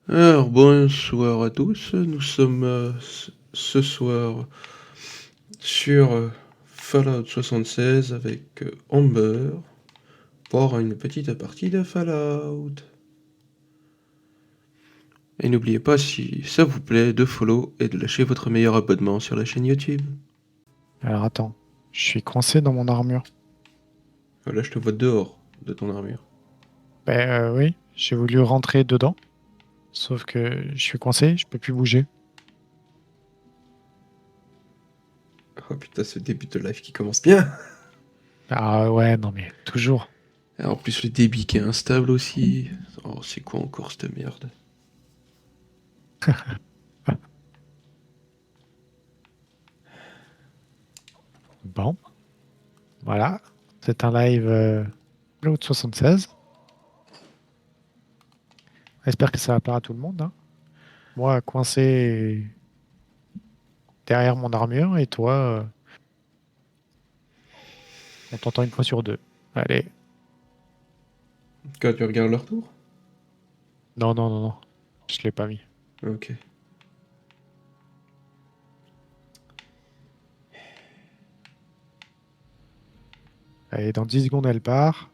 Alors, bonsoir à tous. Nous sommes ce soir sur Fallout 76 avec Amber pour une petite partie de Fallout. Et n'oubliez pas, si ça vous plaît, de follow et de lâcher votre meilleur abonnement sur la chaîne YouTube. Alors attends, je suis coincé dans mon armure. Là, je te vois dehors de ton armure. Oui, j'ai voulu rentrer dedans, sauf que je suis coincé, je peux plus bouger. Oh putain, ce début de live qui commence bien. Ah ouais, non mais toujours. Et en plus, le débit qui est instable aussi. Oh, c'est quoi encore cette merde? Bon, voilà, c'est un live Fallout 76. J'espère que ça va plaire à tout le monde, hein. Moi, coincé derrière mon armure, et toi, on t'entend une fois sur deux. Allez, Quand tu regardes leur tour? non, non, non, non, je l'ai pas mis. Ok. Allez, dans 10 secondes, elle part.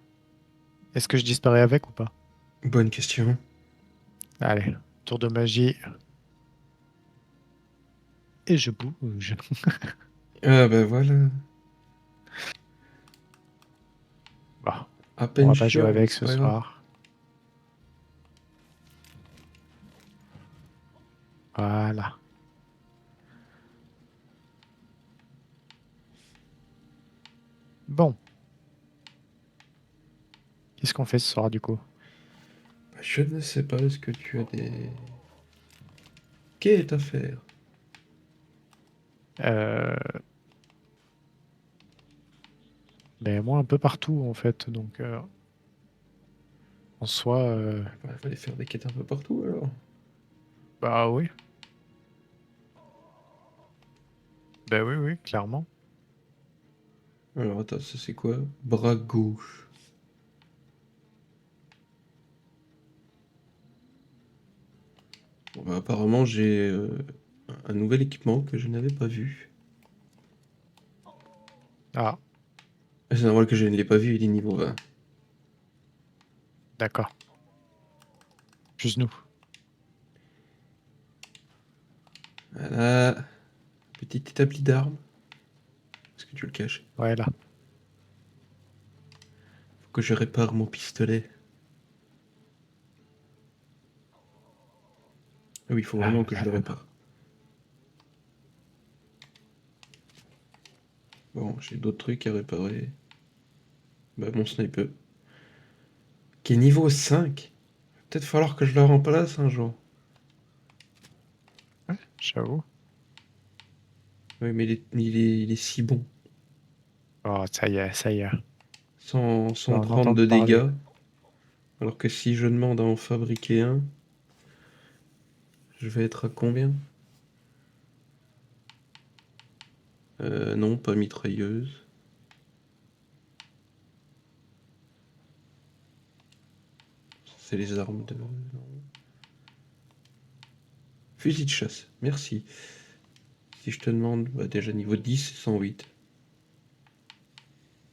Est-ce que je disparais avec ou pas? Bonne question. Allez, tour de magie. Et je bouge. Ah bah voilà. Bon, À on peine va pas jouer chiant, mais avec c'est ce pas grave. soir. Voilà. Bon, qu'est-ce qu'on fait ce soir du coup? Bah, je ne sais pas, est-ce que tu as des quêtes à faire? Euh, mais moi un peu partout en fait, donc en soi, Bah, il fallait faire des quêtes un peu partout alors. bah oui, bah oui, oui, clairement. Alors attends, ça c'est quoi? Bras gauche. Bon, bah, apparemment j'ai un nouvel équipement que je n'avais pas vu. Ah, Ah, c'est normal que je ne l'ai pas vu, il est niveau 20. d'accord. Juste nous. Voilà. Petit établi d'armes. Est-ce que tu le caches? Ouais, là. Faut que je répare mon pistolet. Ah oui, il faut Là, vraiment que je là, le là, là. répare. Bon, j'ai d'autres trucs à réparer. Bah, mon sniper. Qui est niveau 5. Peut-être falloir que je le remplace un jour. Ouais, j'avoue. Oui, mais il est si bon. Oh, ça y est, ça y est. 100, Je vais en 130 entendre de parler. dégâts. Alors que si je demande à en fabriquer un, je vais être à combien? Non, pas mitrailleuse. C'est les armes de... non. Fusil de chasse, merci. Si je te demande, bah déjà niveau 10, c'est 108.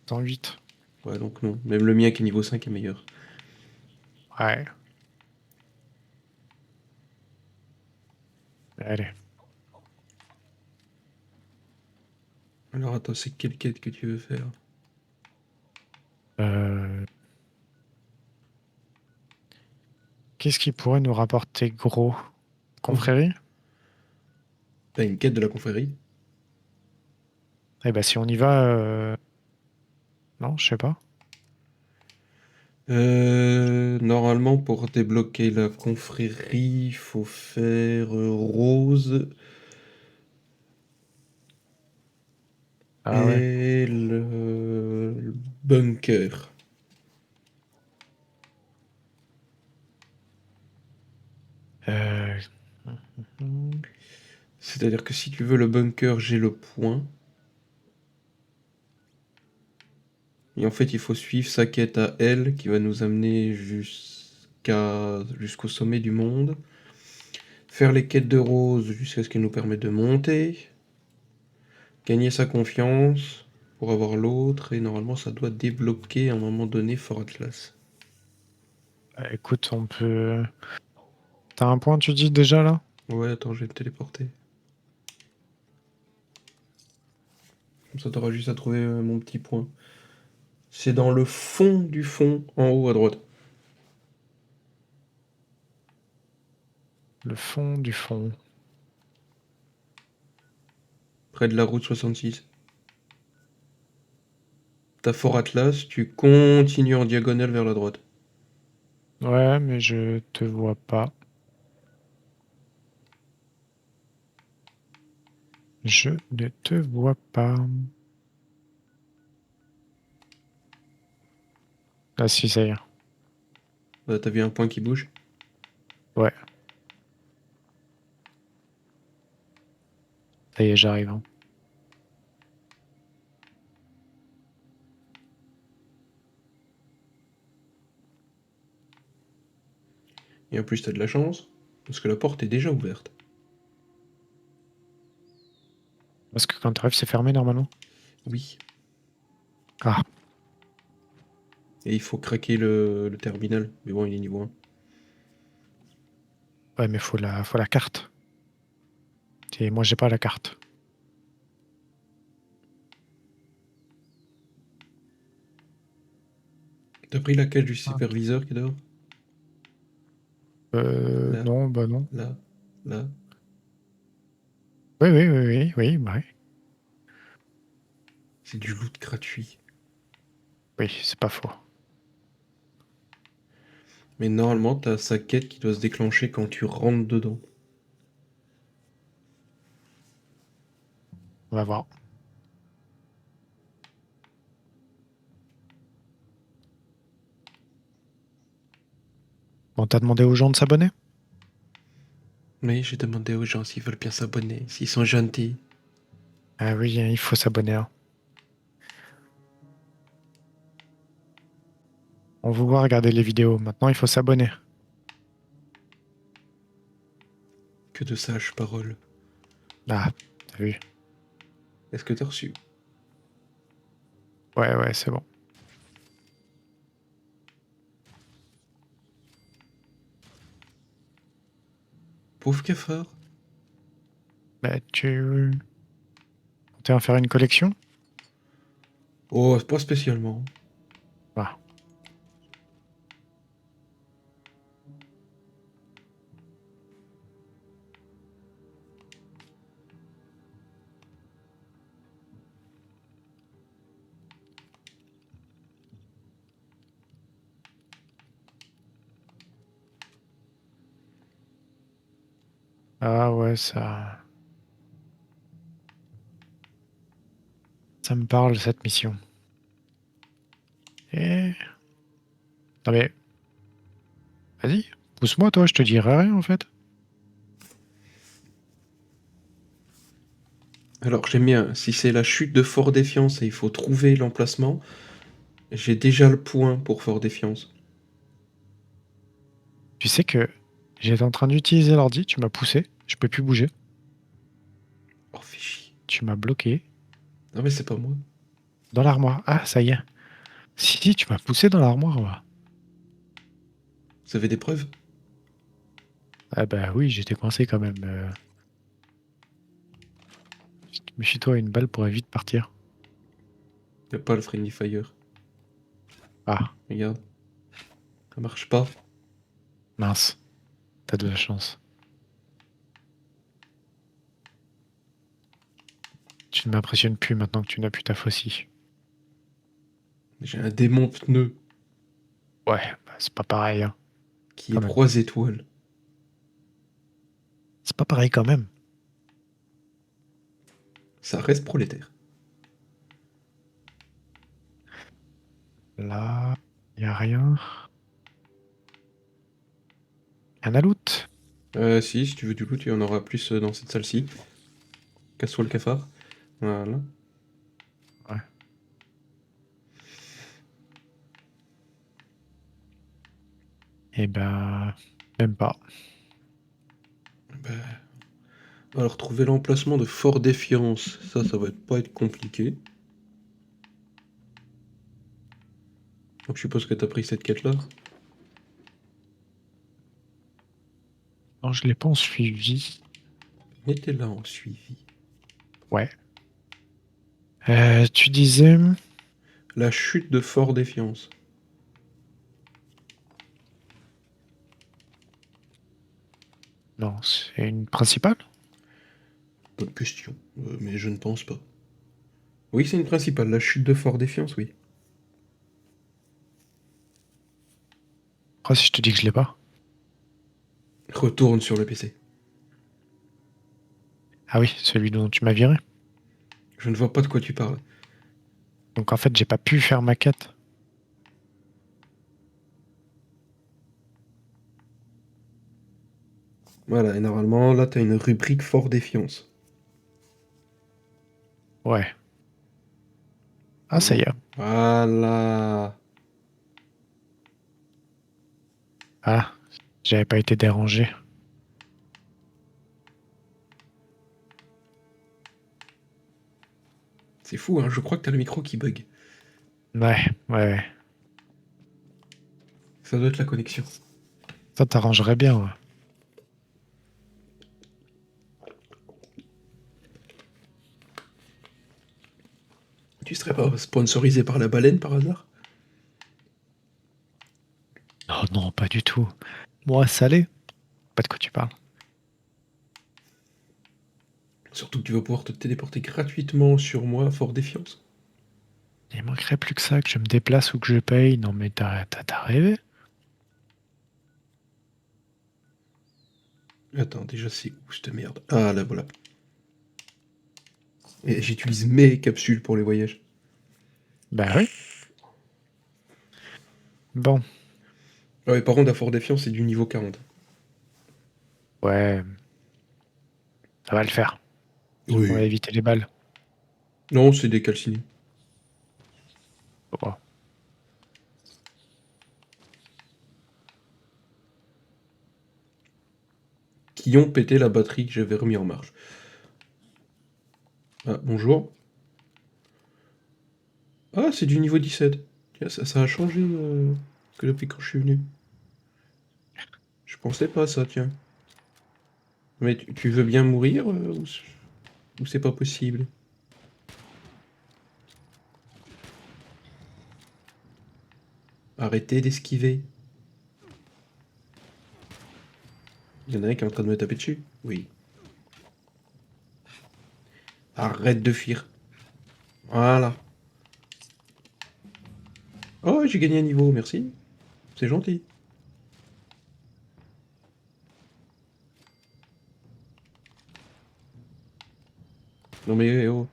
108. Ouais, donc non. Même le mien qui est niveau 5 est meilleur. Ouais. Allez. Alors attends, c'est quelle quête que tu veux faire? Euh, Qu'est-ce qui pourrait nous rapporter gros? Conf- Confrérie? T'as une quête de la confrérie? Eh ben si on y va, non, je sais pas. Normalement, pour débloquer la confrérie, il faut faire Rose Ah ouais. et le bunker. Euh, hmm, C'est-à-dire que si tu veux le bunker, j'ai le point. Et en fait, il faut suivre sa quête à elle qui va nous amener jusqu'au sommet du monde. Faire les quêtes de Rose jusqu'à ce qu'elle nous permette de monter. Gagner sa confiance pour avoir l'autre. Et normalement, ça doit débloquer à un moment donné Fort Atlas. Écoute, on peut... T'as un point, tu dis, déjà, là? Ouais, attends, je vais me téléporter. Comme ça, t'auras juste à trouver mon petit point. C'est dans le fond du fond, en haut à droite. Le fond du fond. Près de la route 66. T'as Fort Atlas, tu continues en diagonale vers la droite. Ouais, mais je te vois pas. Je ne te vois pas. Ah si, ça y est. Bah, t'as vu un point qui bouge? Ouais, ça y est, j'arrive. Hein. Et en plus, t'as de la chance, parce que la porte est déjà ouverte. Parce que quand t'arrives, c'est fermé, normalement. Oui. Ah, Et il faut craquer le terminal. Mais bon, il est niveau 1. ouais, mais faut la carte. Et moi, j'ai pas la carte. T'as pris la cage du Ah. superviseur qui est dehors? Là, Non, bah non. là, là. Oui, oui, oui, oui, oui, bah oui. C'est du loot gratuit. Oui, c'est pas faux. Mais normalement, t'as sa quête qui doit se déclencher quand tu rentres dedans. On va voir. Bon, t'as demandé aux gens de s'abonner? Mais j'ai demandé aux gens s'ils veulent bien s'abonner, s'ils sont gentils. Ah oui, il faut s'abonner. Hein. On vous voit regarder les vidéos. Maintenant, il faut s'abonner. Que de sages paroles. Ah, t'as vu? Est-ce que t'as reçu? Ouais, ouais, c'est bon. Pauvre cafard. Bah, tu... T'es en faire une collection? Oh, pas spécialement. Ah. Ah ouais, ça... Ça me parle, cette mission. Et... Non mais... Vas-y, pousse-moi, toi, je te dirai rien, en fait. Alors j'aime bien, si c'est la chute de Fort Défiance et il faut trouver l'emplacement, j'ai déjà le point pour Fort Défiance. Tu sais que j'étais en train d'utiliser l'ordi, tu m'as poussé, je peux plus bouger. Oh, fais chier. Tu m'as bloqué Non mais c'est pas moi. dans l'armoire. Ah, ça y est. Si, tu m'as poussé dans l'armoire, va. Vous avez des preuves? Ah bah oui, j'étais coincé quand même. Méfie-toi, une balle pourrait vite partir. Y a pas le Friendly Fire. Ah, Regarde, ça marche pas. mince. T'as de la chance. Tu ne m'impressionnes plus maintenant que tu n'as plus ta faucille. J'ai un démon pneu Ouais, bah, c'est pas pareil, hein, qui est quand même. 3 étoiles. C'est pas pareil quand même. Ça reste prolétaire. Là, y a rien. Un loot. Si tu veux du loot, il y en aura plus dans cette salle-ci. Casse-toi le cafard. Voilà. Ouais. Et ben, même pas. Bah, alors, trouver l'emplacement de Fort Défiance, ça va pas être compliqué. Donc, je suppose que t'as pris cette quête-là. Non, je l'ai pas en suivi. Mettez-la en suivi. Ouais. Tu disais... La chute de Fort Défiance. Non, c'est une principale? Bonne question, mais je ne pense pas. Oui, c'est une principale. La chute de Fort Défiance, oui. Oh, si je te dis que je l'ai pas. Retourne sur le PC. Ah oui, celui dont tu m'as viré. Je ne vois pas de quoi tu parles. Donc en fait, j'ai pas pu faire ma quête. Voilà, et normalement, là, t'as une rubrique Fort Défiance. Ouais. Ah, ça y est. Voilà. Ah, j'avais pas été dérangé. C'est fou, hein, je crois que t'as le micro qui bug. Ouais, ouais. Ça doit être la connexion. Ça t'arrangerait bien, ouais. Tu serais pas sponsorisé par la baleine par hasard? Oh non, pas du tout. Moi, salé. Pas de quoi tu parles. Surtout que tu vas pouvoir te téléporter gratuitement sur moi, Fort Défiance. Il manquerait plus que ça, que je me déplace ou que je paye. Non, mais t'as rêvé? Attends, déjà c'est où cette merde? Ah là voilà. Et j'utilise mes capsules pour les voyages. Bah oui. Bon, Ah ouais, par contre, à Fort Défiance, c'est du niveau 40. ouais, ça va le faire. On va Oui. éviter les balles. Non, c'est décalciné. Oh. Qui ont pété la batterie que j'avais remis en marche. Ah, bonjour. Ah, c'est du niveau 17. Tiens, ça a changé que depuis quand je suis venu. Je pensais pas à ça, tiens. Mais tu veux bien mourir ou c'est pas possible? Arrêtez d'esquiver. Il y en a un qui est en train de me taper dessus. Oui. Arrête de fuir. Voilà. Oh, j'ai gagné un niveau, merci. C'est gentil. Non mais oh.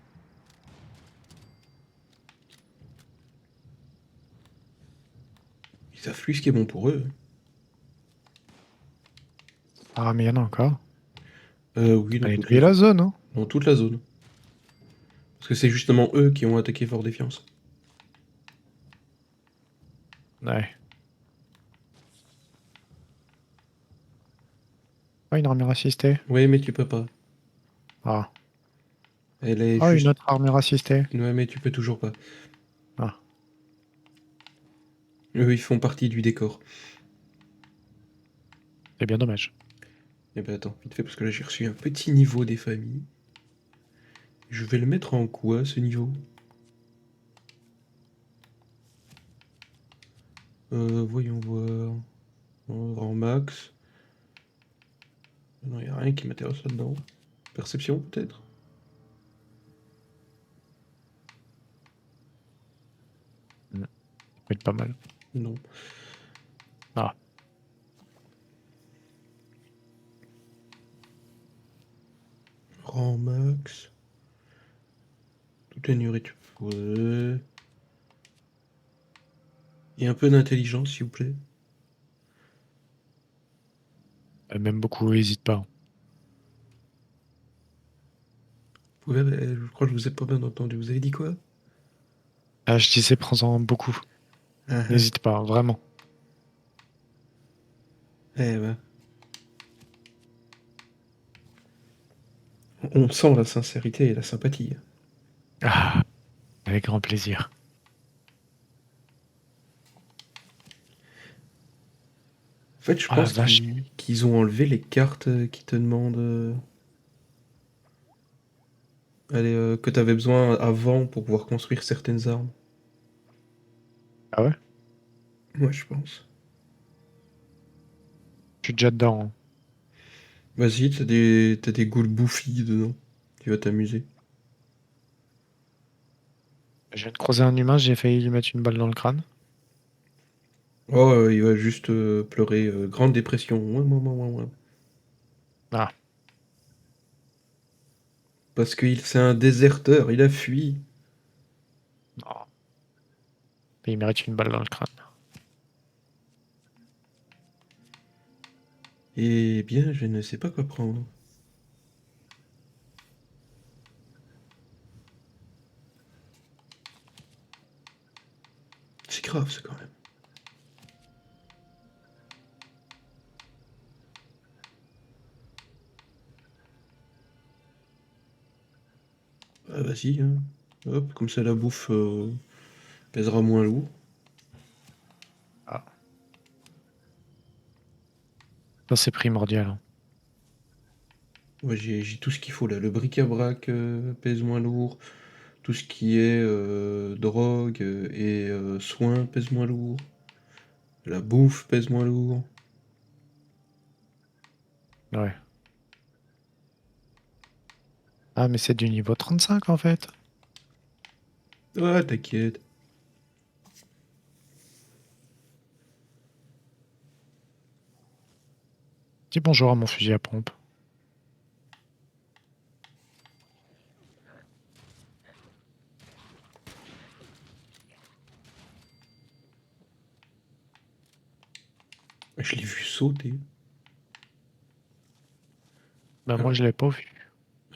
Ils savent plus ce qui est bon pour eux. Ah, mais il y en a encore. Oui, On va nettoyer la zone, hein. dans toute la zone. Parce que c'est justement eux qui ont attaqué Fort Défiance. Ouais. Oh, une armure assistée. Oui, mais tu peux pas. Ah. Elle est Oh, une juste... autre armure assistée. Ouais, mais tu peux toujours pas. Ah. Eux, ils font partie du décor. C'est bien dommage. Eh ben attends, vite fait, parce que là j'ai reçu un petit niveau des familles. Je vais le mettre en quoi, ce niveau? Voyons voir. En max. Non, il a rien qui m'intéresse là-dedans. Perception, peut-être? Ça peut être pas mal. Non. Ah. En max. Toute la nourriture. Ouais. Et un peu d'intelligence, s'il vous plaît. Même beaucoup, hésite pas. Vous pouvez, je crois que je vous ai pas bien entendu. Vous avez dit quoi? Ah, je disais, prends-en beaucoup. Ah ah. N'hésite pas, vraiment. Eh ben. On sent la sincérité et la sympathie. Ah, avec grand plaisir. En fait, je Oh la pense vache. qu'ils ont enlevé les cartes qui te demandent allez, que tu avais besoin avant pour pouvoir construire certaines armes. Ah ouais? Ouais, je pense. Je suis déjà dedans, hein. Vas-y, t'as des ghouls bouffis dedans. Tu vas t'amuser. Je viens de croiser un humain, j'ai failli lui mettre une balle dans le crâne. Oh, il va juste pleurer. Grande dépression. Ouais, ouais, ouais, ouais, ouais. Ah, Parce c'est un déserteur, il a fui. non. Mais il mérite une balle dans le crâne. Eh bien, je ne sais pas quoi prendre. C'est grave, ça, quand même. Ah, vas-y, hein. Hop, comme ça la bouffe pèsera moins lourd. Ah. Ça, c'est primordial, hein. Ouais, j'ai tout ce qu'il faut là. Le bric-à-brac pèse moins lourd. Tout ce qui est drogue et soins pèse moins lourd. La bouffe pèse moins lourd. Ouais. Ah, mais c'est du niveau 35 en fait. Ah, t'inquiète. Dis bonjour à mon fusil à pompe. Je l'ai vu sauter. Bah, moi, Alors, je l'ai pas vu.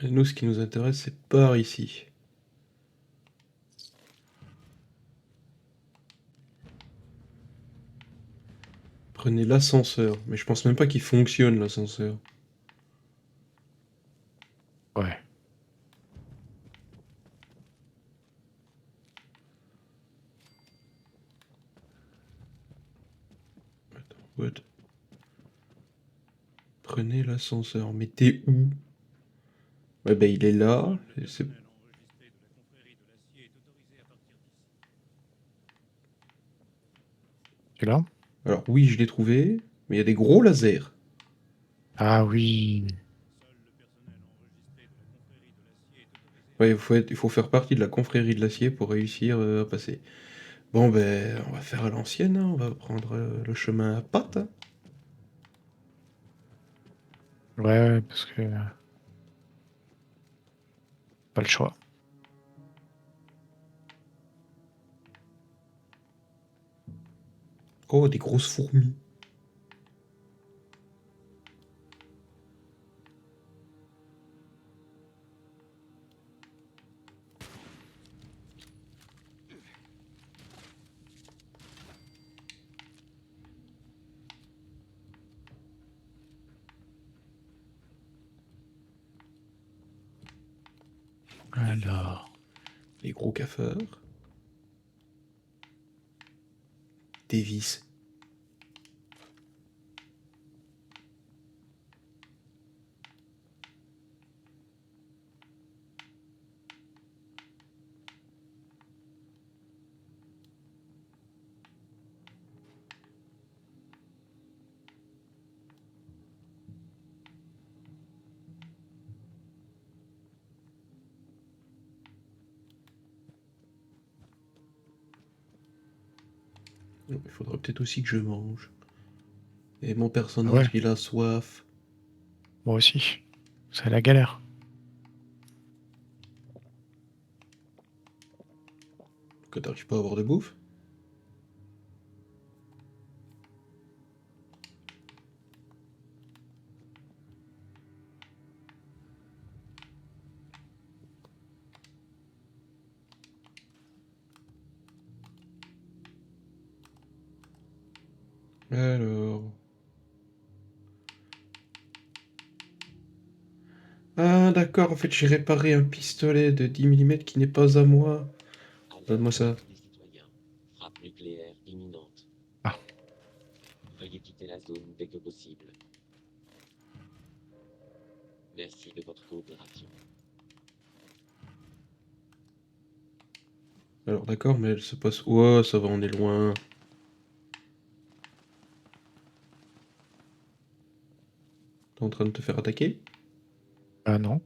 nous, ce qui nous intéresse, c'est par ici. Prenez l'ascenseur. Mais je pense même pas qu'il fonctionne, l'ascenseur. Ouais. Attends, what? Prenez l'ascenseur. Mais t'es où? Ouais, bah, il est là. Tu l'as? Alors, oui, je l'ai trouvé. Mais il y a des gros lasers. Ah oui. Ouais, il faut faire partie de la confrérie de l'acier pour réussir à passer. Bon, ben, on va faire à l'ancienne, hein. On va prendre le chemin à pattes, hein. Ouais, parce que pas le choix. Oh, des grosses fourmis. Alors. Les gros cafards. Des vis. Il faudrait peut-être aussi que je mange. Et mon Ah ouais, personnage, il a soif. moi aussi. C'est la galère. Que t'arrives pas à avoir de bouffe? Alors... Ah, d'accord, en fait, j'ai réparé un pistolet de 10 mm qui n'est pas à moi. Donne-moi ça. Alerte des citoyens. Frappe nucléaire imminente. Ah. Veuillez quitter la zone dès que possible. Merci de votre coopération. Alors, d'accord, mais elle se passe... Oh, ça va, on est loin. T'es en train de te faire attaquer? Ah non.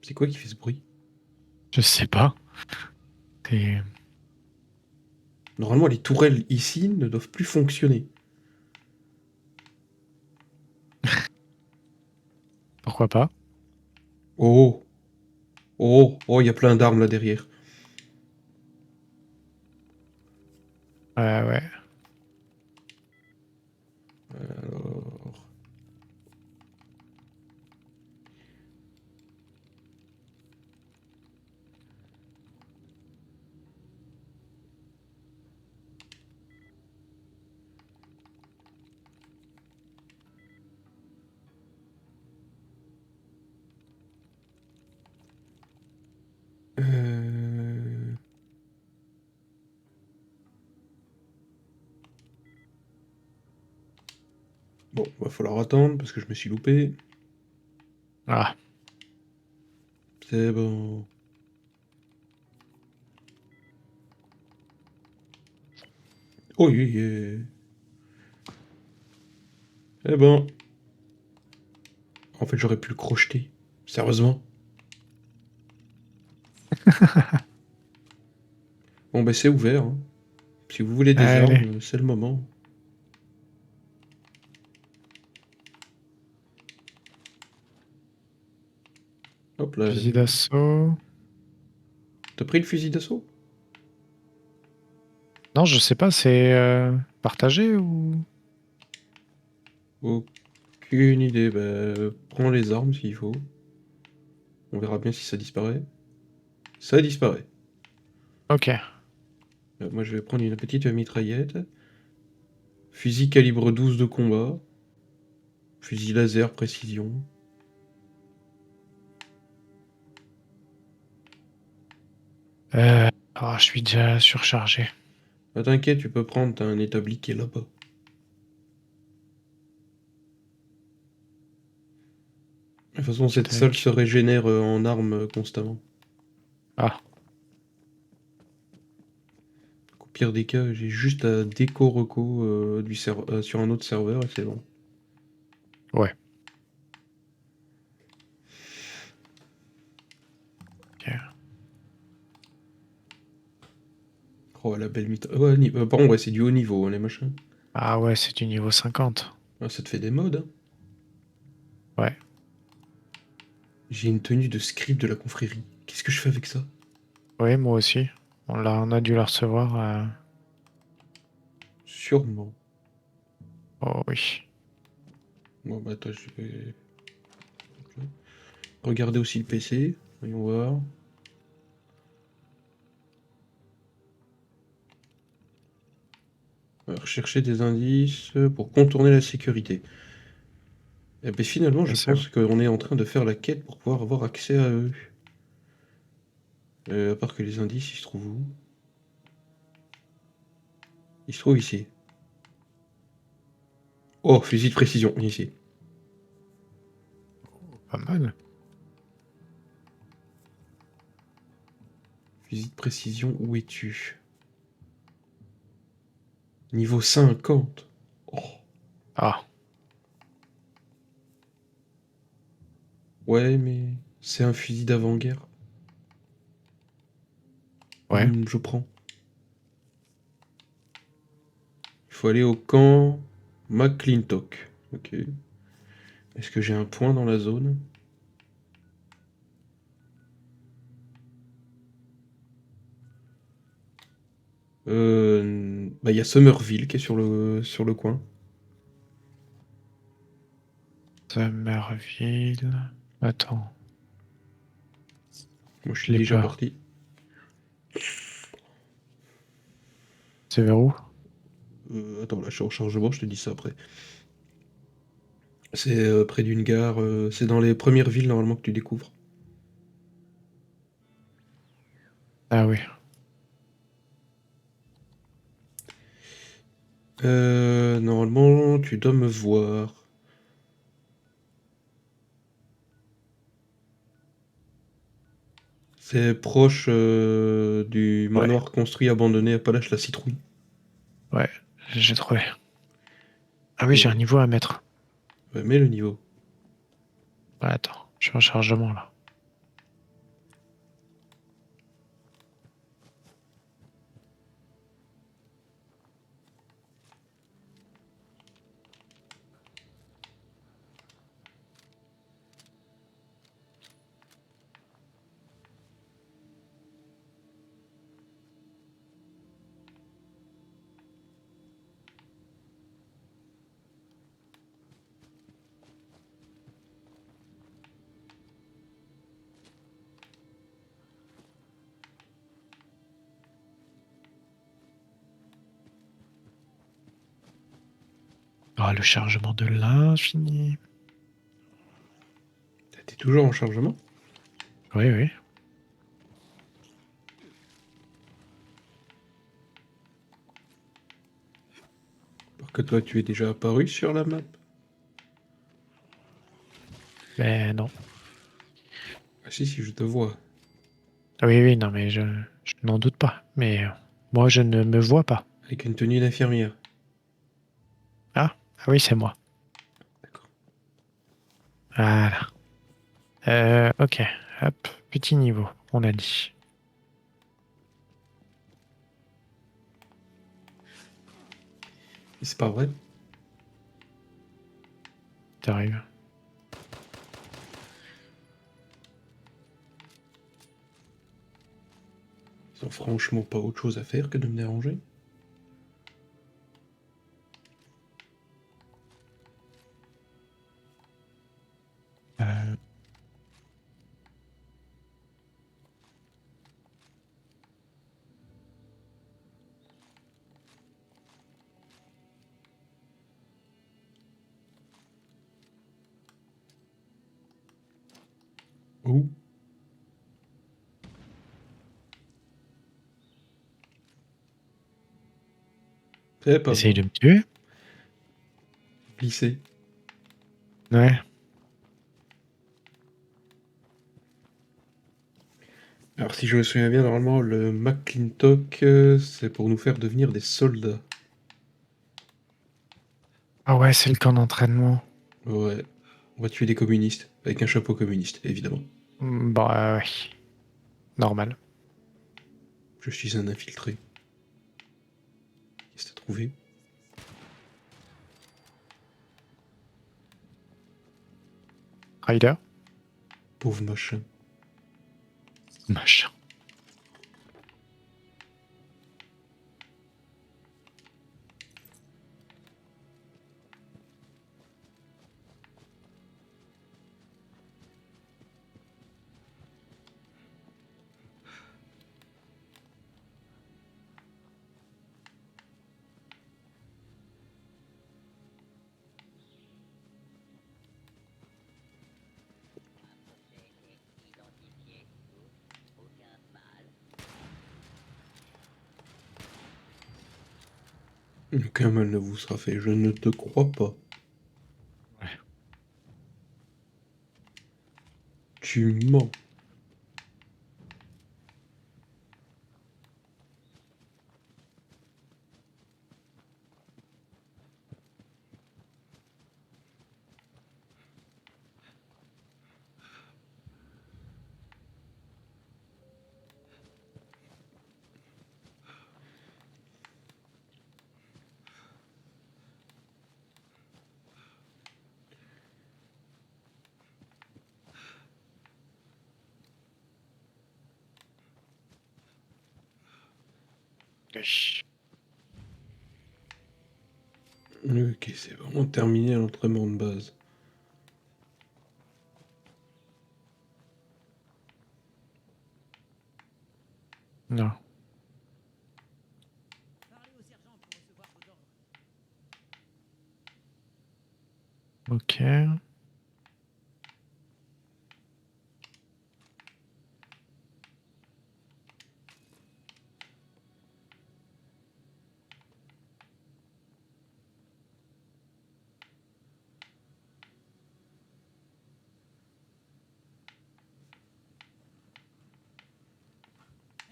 C'est quoi qui fait ce bruit? Je sais pas. T'es- Normalement, les tourelles ici ne doivent plus fonctionner. Pourquoi pas? Oh! Oh! Oh, il y a plein d'armes là derrière. Ouais. Alors... Euh... Bon, va falloir attendre parce que je me suis loupé. Ah. C'est bon. Oh, yeah. Eh ben... En fait, j'aurais pu le crocheter. Sérieusement. Bon, ben c'est ouvert, hein. Si vous voulez des Allez. armes, c'est le moment. Hop là. Fusil d'assaut. T'as pris le fusil d'assaut? Non, je sais pas, c'est partagé ou... Aucune idée. Bah, prends les armes s'il faut. On verra bien si ça disparaît. Ça disparaît. Ok. Moi, je vais prendre une petite mitraillette. Fusil calibre 12 de combat. Fusil laser précision. Je suis déjà surchargé. Bah, t'inquiète, tu peux prendre, t'as un établi qui est là-bas. De toute façon, cette salle Tac. se régénère en armes constamment. Ah, Au pire des cas, j'ai juste à déco-reco sur un autre serveur et c'est bon. ouais. Ok. Oh, la belle mitraillette. Ouais, par contre, ouais, c'est du haut niveau, hein, les machins. Ah ouais, c'est du niveau 50. Ah, ça te fait des mods, hein. Ouais. J'ai une tenue de scribe de la confrérie. Qu'est-ce que je fais avec ça? Oui, moi aussi. On a dû la recevoir. Sûrement. Oh oui. Bon, bah, attends, je vais regarder aussi le PC. Voyons voir. Rechercher des indices pour contourner la sécurité. Et ben finalement, je Ça, c'est pense qu'on est en train de faire la quête pour pouvoir avoir accès à eux. À part que les indices, ils se trouvent où? Ils se trouvent ici. Oh, fusil de précision, ici. pas mal. Fusil de précision, où es-tu? Niveau 50. Oh, Ah, ouais, mais c'est un fusil d'avant-guerre. ouais. Je prends. Il faut aller au camp McClintock. Ok. Est-ce que j'ai un point dans la zone? Bah, il y a Somerville qui est sur le coin. Somerville. Attends, Moi, je je suis l'ai déjà pas. parti. C'est vers où? Attends, là, je suis en chargement, je te dis ça après. C'est près d'une gare, c'est dans les premières villes normalement que tu découvres. Ah oui. Normalement, tu dois me voir. C'est proche du Ouais, manoir construit abandonné à Palach-la-Citrouille. ouais, j'ai trouvé. Ah oui, j'ai un Et niveau à mettre. ouais, mets le niveau. Ouais, attends, je suis en chargement là. Ah, le chargement de l'infini. T'es toujours en chargement? Oui, oui. Parce que toi, tu es déjà apparu sur la map. Mais non. Ah si, si, je te vois. Ah oui, oui, non, mais je n'en doute pas. Mais moi, je ne me vois pas. Avec une tenue d'infirmière. Ah, ah oui, c'est moi. D'accord. Voilà. Ok. Hop, petit niveau, on a dit. C'est pas vrai? T'arrives. Ils ont franchement pas autre chose à faire que de me déranger. Euh, Où? C'est pas Essaye moi. de me tuer? Glisser. Ouais. Alors si je me souviens bien, normalement, le McClintock, c'est pour nous faire devenir des soldats. Ah ouais, c'est le camp d'entraînement. Ouais. On va tuer des communistes. Avec un chapeau communiste, évidemment. Bah ouais. Normal. Je suis un infiltré. Qu'est-ce que t'as trouvé? Ryder? Pauvre machin. Machin. Aucun mal ne vous sera fait, je ne te crois pas. Ouais. Tu mens. Oui. Ok, c'est vraiment terminé l'entraînement de base. Non. Parlez au sergent pour recevoir vos ordres. Ok.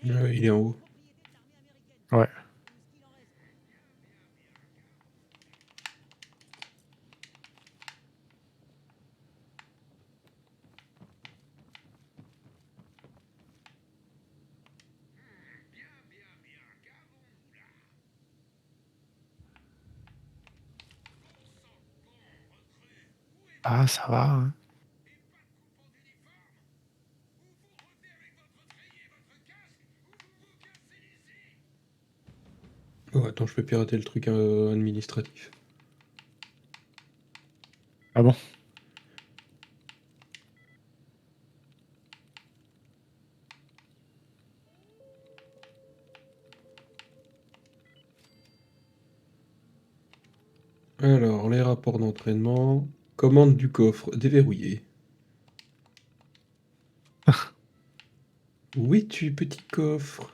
Il est en haut. Ouais. Ah, ça va. Hein. Oh, attends, je peux pirater le truc administratif. Ah bon? Alors, les rapports d'entraînement. Commande du coffre déverrouillé. Où es-tu, petit coffre?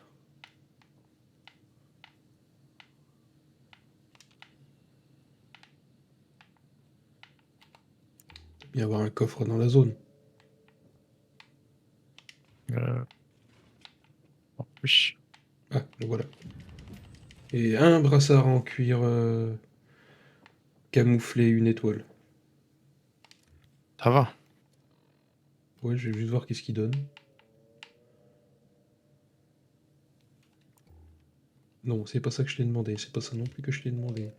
Il y avoir un coffre dans la zone. Oui. Ah, le voilà. Et un brassard en cuir camouflé, une étoile. Ça va. Ouais, je vais juste voir qu'est-ce qu'il donne. Non, c'est pas ça que je t'ai demandé. C'est pas ça non plus que je t'ai demandé.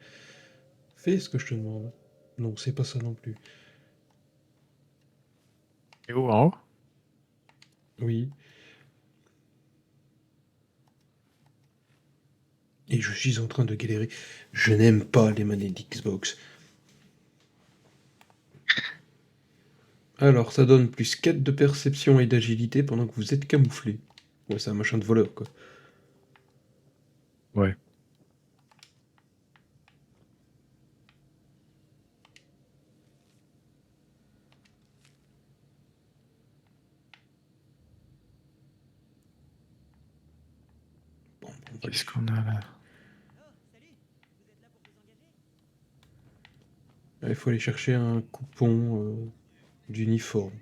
Fais ce que je te demande. Non, c'est pas ça non plus. Et où en haut? Oui. Et je suis en train de galérer. Je n'aime pas les manettes d'Xbox. Alors, ça donne plus 4 de perception et d'agilité pendant que vous êtes camouflé. Ouais, c'est un machin de voleur, quoi. Ouais. Bon, on va Qu'est-ce les- qu'on a là? Il faut aller chercher un coupon d'uniforme.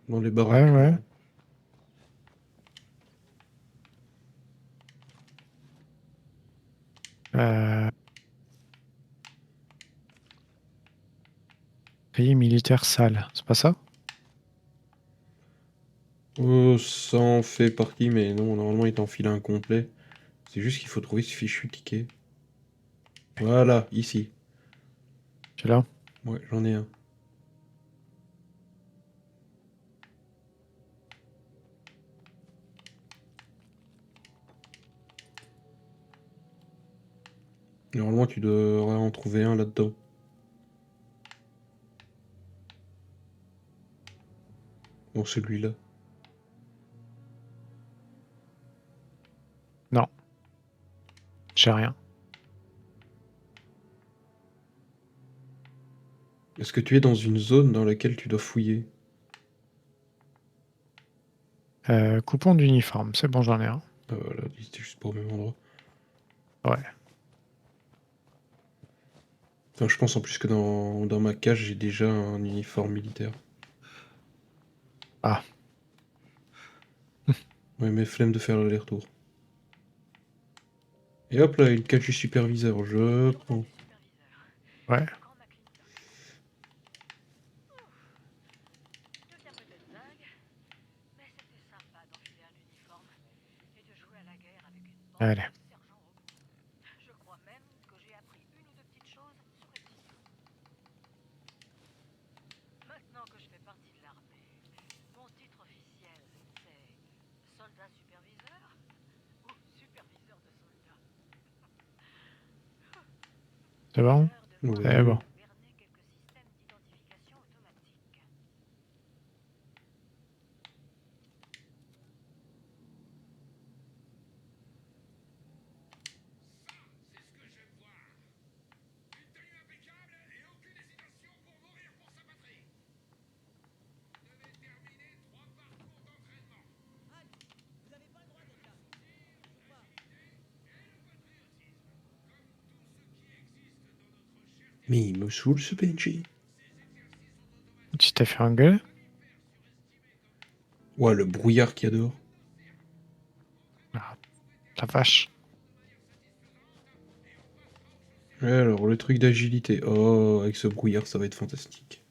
Dans les Ouais, baraques. ouais. Euh... Pays militaire sale. C'est pas ça? Ça en fait partie, mais non, normalement il t'enfile un complet. C'est juste qu'il faut trouver ce fichu ticket. Voilà, ici. Tu l'as? Ouais, j'en ai un. Normalement, tu devrais en trouver un là-dedans. Dans celui-là. Non. J'ai rien. Est-ce que tu es dans une zone dans laquelle tu dois fouiller? Coupon d'uniforme. C'est bon, j'en ai un. Ah voilà, c'était juste pas au même endroit. Ouais. Enfin, je pense en plus que dans ma cage, j'ai déjà un uniforme militaire. Ah. Ouais, mais flemme de faire l'aller-retour. Et hop là, une cage du superviseur, je prends. Ouais. Allez. C'est bon? C'est Ouais. bon. Mais il me saoule ce PNJ. Tu t'es fait engueuler? Ouais, le brouillard qu'il y a dehors. Ah, la vache. Ouais, alors le truc d'agilité. Oh, avec ce brouillard, ça va être fantastique.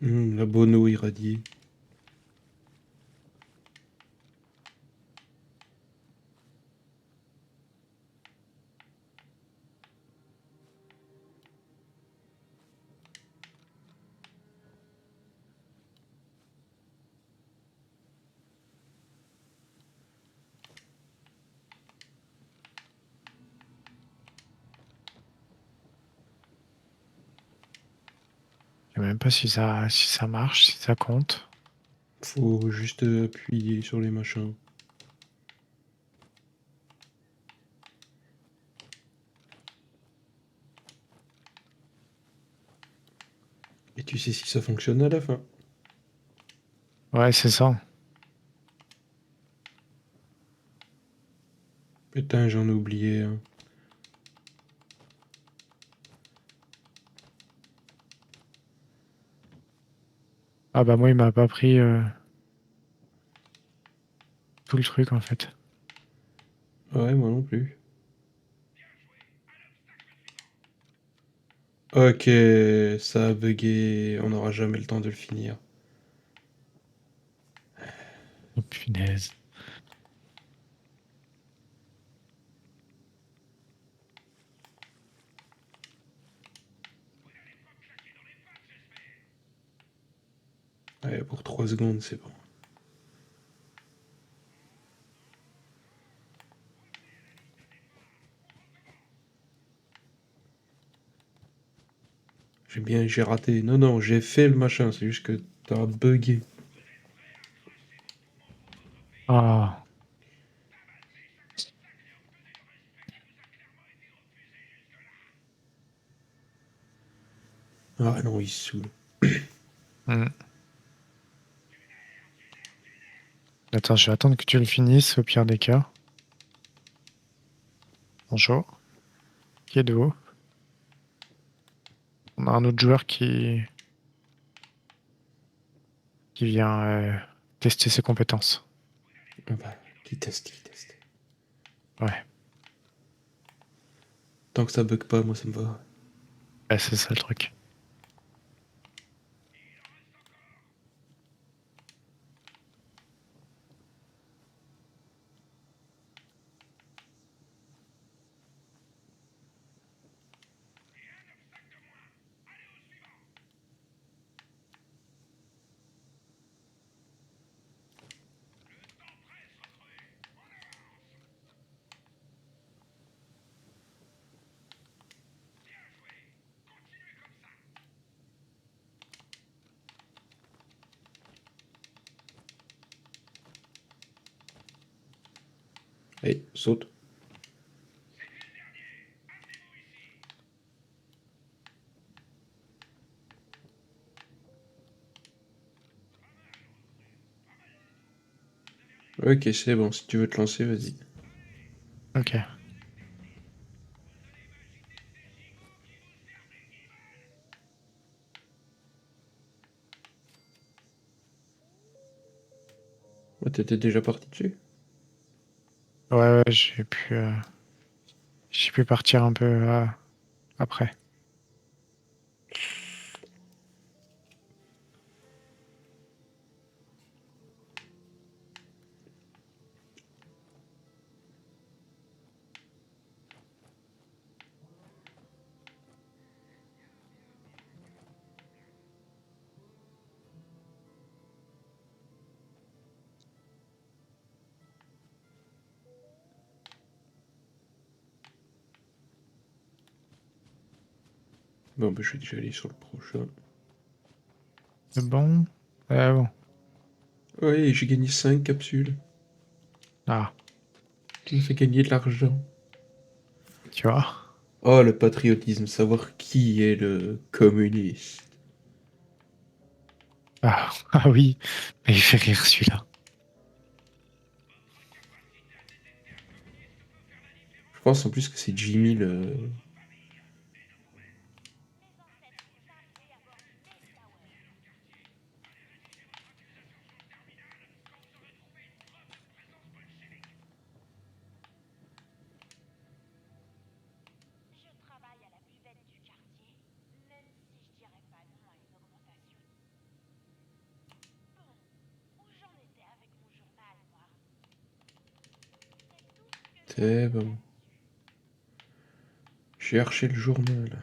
La bonne eau irradiée. Je sais même pas si ça marche, si ça compte. Faut juste appuyer sur les machins. Et tu sais si ça fonctionne à la fin. Ouais, c'est ça. Putain, j'en ai oublié un. Ah bah moi, il m'a pas pris tout le truc en fait. Ouais, moi non plus. Ok, ça a bugué. On n'aura jamais le temps de le finir. Oh punaise. Ouais, pour 3 secondes, c'est bon. J'ai raté. Non, non, j'ai fait le machin, c'est juste que t'as bugué. Ah, Ah non, il se saoule. hmm. Attends, je vais attendre que tu le finisses au pire des cas. Bonjour. Qui est de vous? On a un autre joueur qui vient tester ses compétences. Ah bah, qui teste, qui teste. Ouais, Tant que ça bug pas, moi ça me va. ouais, c'est ça le truc. Allez, saute. Ok, c'est bon, si tu veux te lancer, vas-y. Ok. Ouais, t'étais déjà parti dessus? Ouais, ouais, j'ai pu partir un peu après. Bon, bah, je vais déjà aller sur le prochain. C'est bon. Bon. Ouais, j'ai gagné 5 capsules. Ah, Tu me fais gagner de l'argent. tu vois. Oh, le patriotisme, savoir qui est le communiste. Ah, ah oui, mais il fait rire celui-là. Je pense en plus que c'est Jimmy le... C'est bon. Cherchez le journal.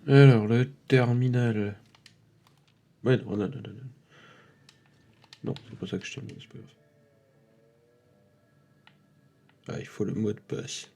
Alors, le terminal. Ouais, non, non, non, non, non. Non, c'est pas ça que je t'ai demandé, c'est pas grave. Ah, il faut le mot de passe.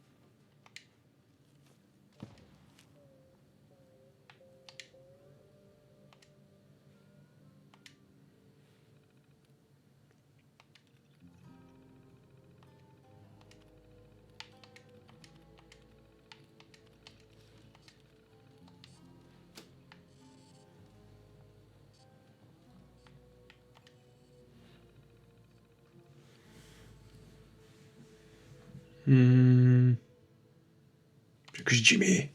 C'est que Jimmy.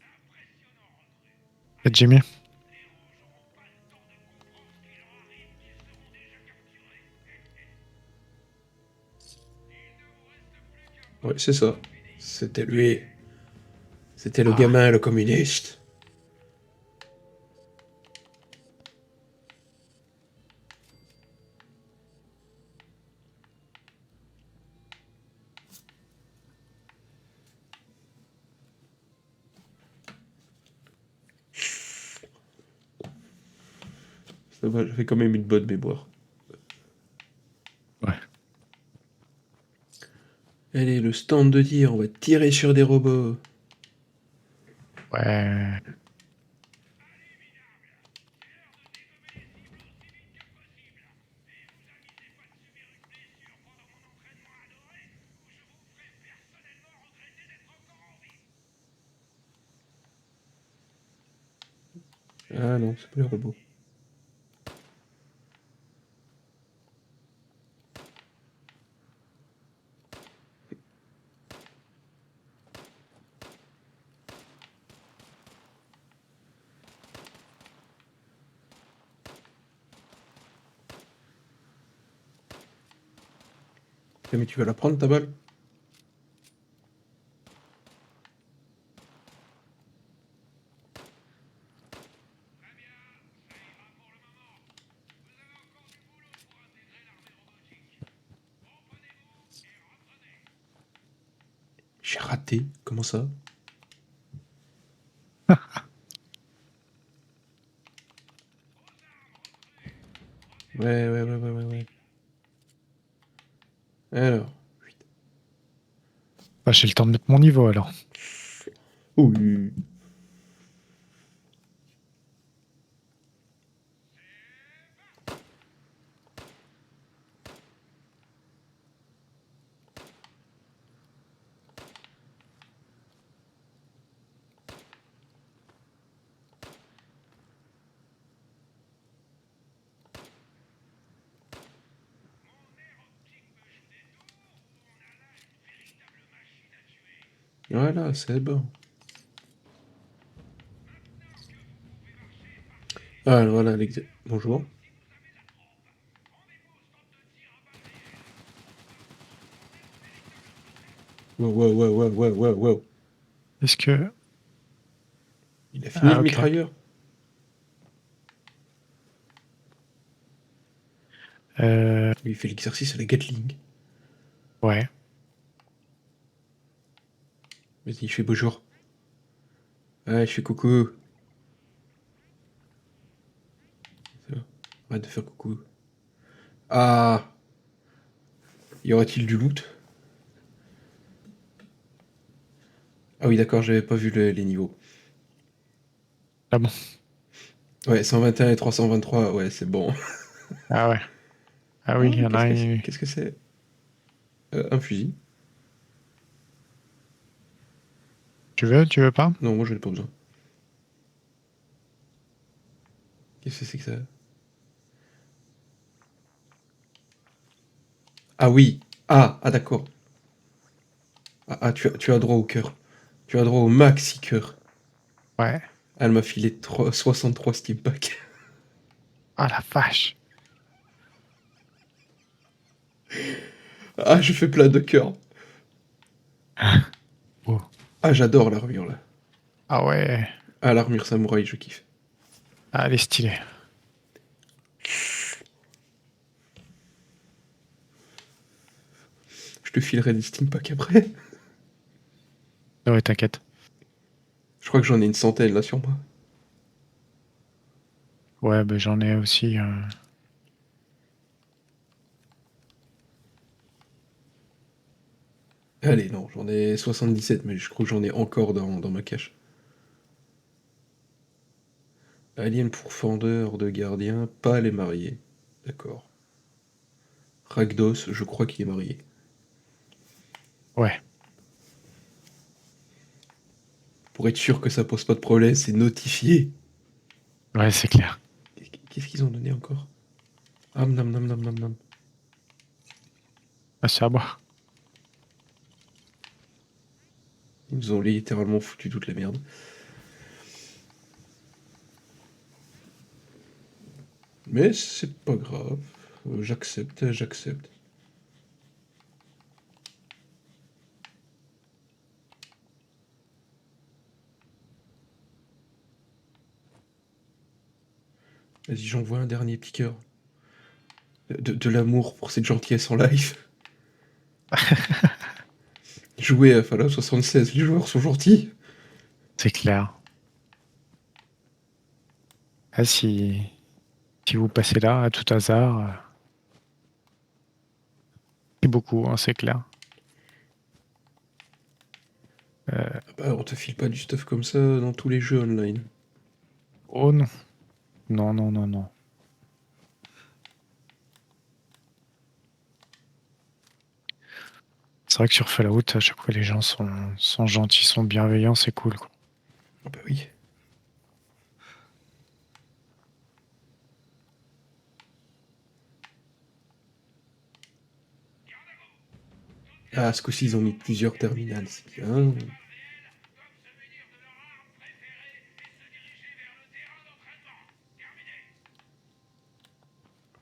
C'est Jimmy. Ouais, c'est ça. C'était lui. C'était le Ah, gamin, le communiste. Ça va, j'avais quand même une bonne mémoire. ouais. Allez, le stand de tir, on va tirer sur des robots. Ouais. Ah non, c'est pas les robots. Eh, mais tu vas la prendre ta balle? J'ai raté. Comment ça? Ouais, ouais, ouais, ouais, ouais, ouais. Alors. Bah, j'ai le temps de mettre mon niveau alors. Oui. Voilà, c'est bon. Ah, voilà, bonjour. Wow, wow, wow, wow, wow, wow, wow. Est-ce que... Il a fini Ah, le ok. mitrailleur. Lui, il fait l'exercice à la Gatling. Ouais. Vas-y, je fais bonjour. Ouais, je fais coucou. Ça va. Arrête de faire coucou. Ah, y aurait-il du loot? Ah oui, d'accord, j'avais pas vu les niveaux. Ah bon. Ouais, 121 et 323, ouais, c'est bon. Ah ouais. Ah oui, Ah, il y en a qu'est-ce que c'est? un... Qu'est-ce que c'est? Un fusil? Tu veux pas? Non, moi, j'en ai pas besoin. Qu'est-ce que c'est que ça? Ah oui. Ah, d'accord. Ah, tu as droit au cœur. Tu as droit au maxi cœur. Ouais. Elle m'a filé 63 Steam Pack. Ah la vache. Ah, je fais plein de cœurs. Oh. Ah, j'adore l'armure, là. Ah ouais. Ah, l'armure samouraï, je kiffe. Ah, elle est stylée. Je te filerai des Steam Pack après. Ah ouais, t'inquiète. Je crois que j'en ai une centaine, là, sur moi. Ouais, bah, j'en ai aussi... Allez, non, j'en ai 77, mais je crois que j'en ai encore dans ma cache. Alien pourfendeur de gardien, pas les mariés. D'accord. Ragdos, je crois qu'il est marié. Ouais. Pour être sûr que ça pose pas de problème, c'est notifié. Ouais, c'est clair. Qu'est-ce qu'ils ont donné encore? Ah, nam nam nam nam nam. Ah, c'est à moi. Ils nous ont littéralement foutu toute la merde. Mais c'est pas grave. J'accepte, j'accepte. Vas-y, j'envoie un dernier petit cœur. De l'amour pour cette gentillesse en live. Jouer à Fallout 76, les joueurs sont gentils. C'est clair. Ah, si vous passez là, à tout hasard, c'est beaucoup, hein, c'est clair. Ah bah, on te file pas du stuff comme ça dans tous les jeux online. Oh non. Non, non, non, non. C'est vrai que sur Fallout, à chaque fois, les gens sont gentils, sont bienveillants, c'est cool, quoi. Ah bah oui. Ah, ce coup-ci, ils ont mis plusieurs terminales, c'est bien.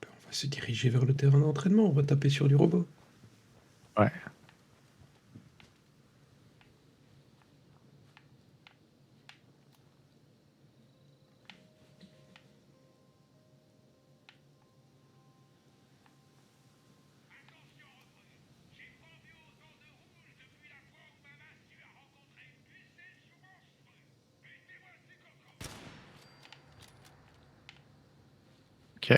Bah, on va se diriger vers le terrain d'entraînement, on va taper sur du robot. Ouais. Ok.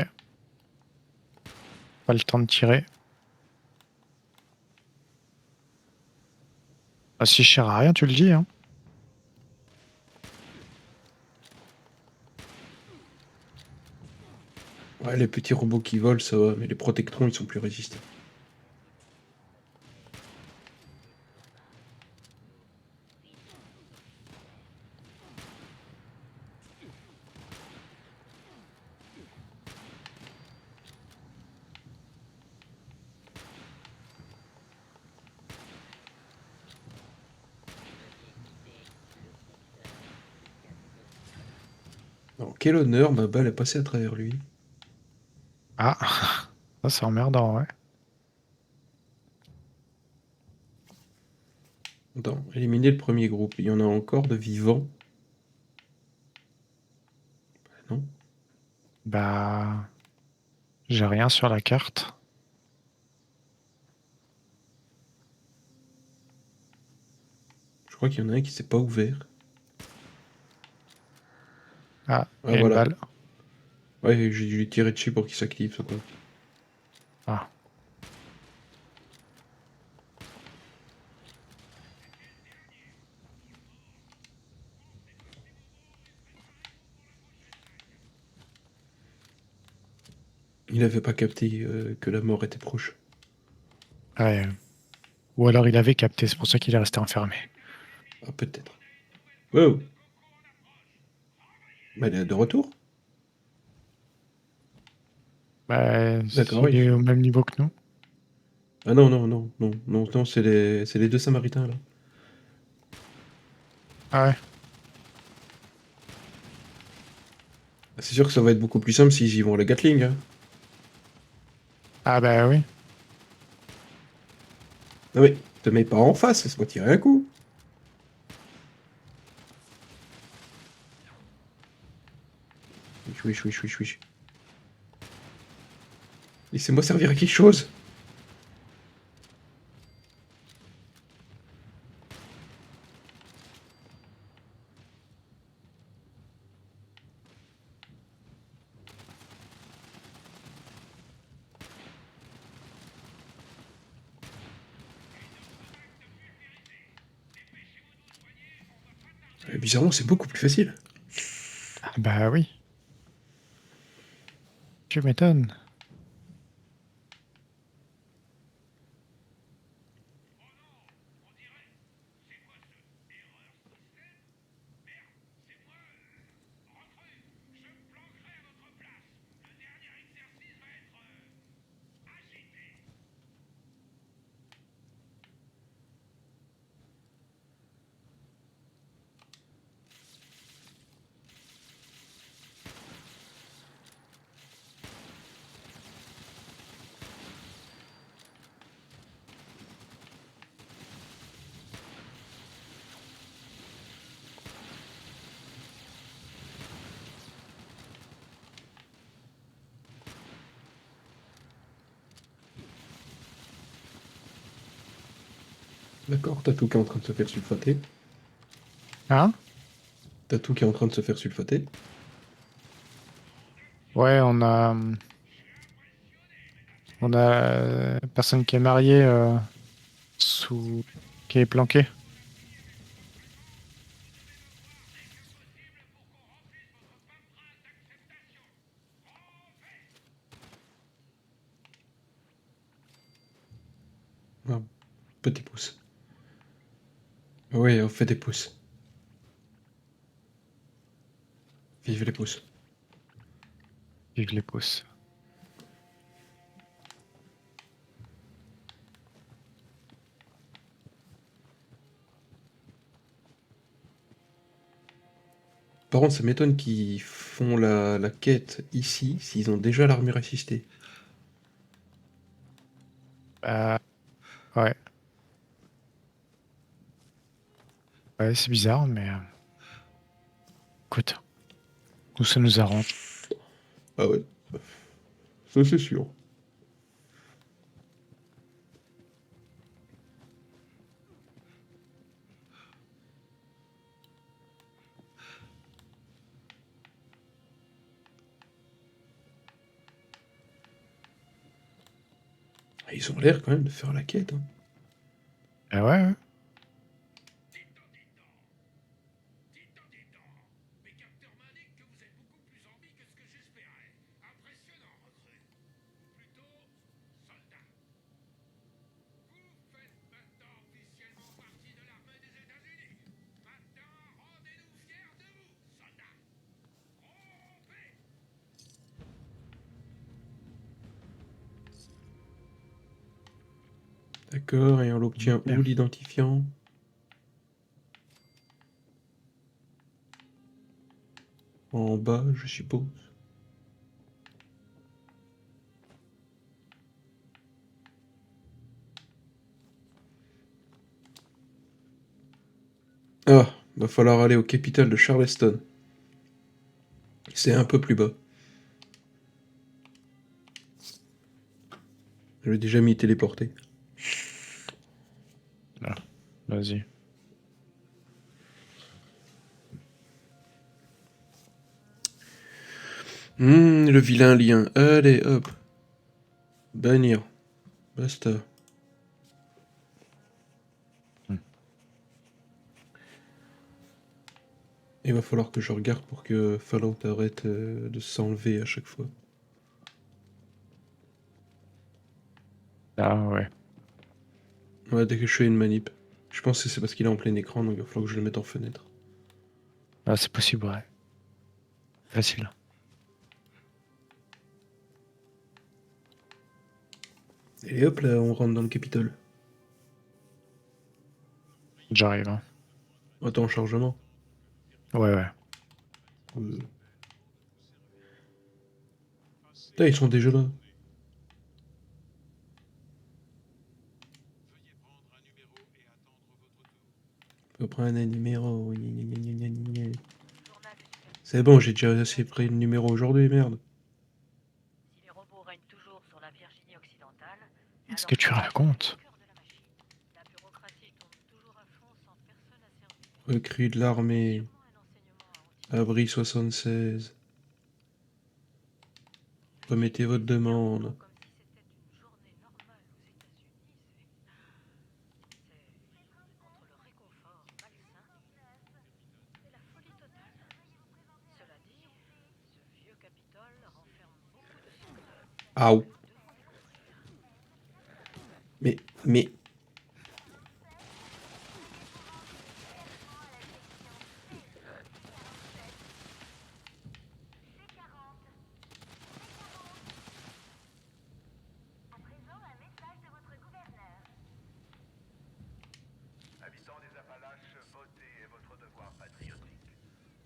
Pas le temps de tirer. Ah, si je sers à rien, tu le dis, hein. Ouais, les petits robots qui volent, ça va, mais les protectrons, ils sont plus résistants. Alors, quel honneur, ma balle est passée à travers lui. Ah, ça c'est emmerdant, ouais. Attends, éliminer le premier groupe. Il y en a encore de vivants? Non? Bah, j'ai rien sur la carte. Je crois qu'il y en a un qui s'est pas ouvert. Ah, Ah, et une voilà. balle. Ouais, j'ai dû lui tirer dessus pour qu'il s'active, ça quoi. Ah, Il avait pas capté que la mort était proche. ouais. Ou alors il avait capté, c'est pour ça qu'il est resté enfermé. Ah, peut-être. Wow! Bah, il est de retour? Bah, D'accord, il est au même niveau que nous. Ah non, non, non, non, non, non, c'est les deux Samaritains, là. Ah ouais. Ah, c'est sûr que ça va être beaucoup plus simple s'ils y vont à la Gatling, hein. Ah bah oui. Non mais, te mets pas en face, laisse-moi tirer un coup. Oui, oui, oui, oui, oui. Laissez-moi servir à quelque chose. Bizarrement, c'est beaucoup plus facile. Ah bah oui. Tu m'étonnes. D'accord, t'as tout qui est en train de se faire sulfater. Hein? T'as tout qui est en train de se faire sulfater. Ouais, on a personne qui est mariée sous qui est planqué. Ah, petit pouce. Oui, on fait des pouces. Vive les pouces. Vive les pouces. Par contre, ça m'étonne qu'ils font la quête ici, s'ils ont déjà l'armure assistée. Bah ouais. Ouais, c'est bizarre, mais écoute, nous ça nous arrange. Ah ouais, ça c'est sûr. Ils ont l'air quand même de faire la quête, hein. Ah ouais, ouais. D'accord, et on l'obtient où Bien. l'identifiant? En bas, je suppose. Ah, va falloir aller au capital de Charleston. C'est un peu plus bas. Je l'ai déjà mis téléporté. Vas-y. Le vilain lien. Allez, hop. Bannir. Basta. Il va falloir que je regarde pour que Fallout arrête de s'enlever à chaque fois. Ah ouais. Ouais, dès que je fais une manip. Je pense que c'est parce qu'il est en plein écran, donc il va falloir que je le mette en fenêtre. Ah, c'est possible, ouais. Facile. Et hop là, on rentre dans le Capitole. J'arrive. Hein. Attends, chargement. Ouais, ouais. Putain, ils sont déjà là. Faut prendre un numéro. C'est bon, j'ai déjà assez pris le numéro aujourd'hui, merde. Si les robots règnent toujours sur la Virginie occidentale, Qu'est-ce alors que tu Fallout est racontes? au cœur de la machine. La bureaucratie tourne toujours à fond sans personne à servir. Recrue de l'armée. Sûrement un enseignement à retirer. Abri 76. Remettez votre demande. Comme si c'était une journée normale aux États-Unis. C'est entre le réconfort malsain et la folie totale. Cela dit, ce vieux Capitole renferme beaucoup de secrets. Aou. Nous devons les découvrir. Mais... Habitants des Appalaches, voter est votre devoir patriotique.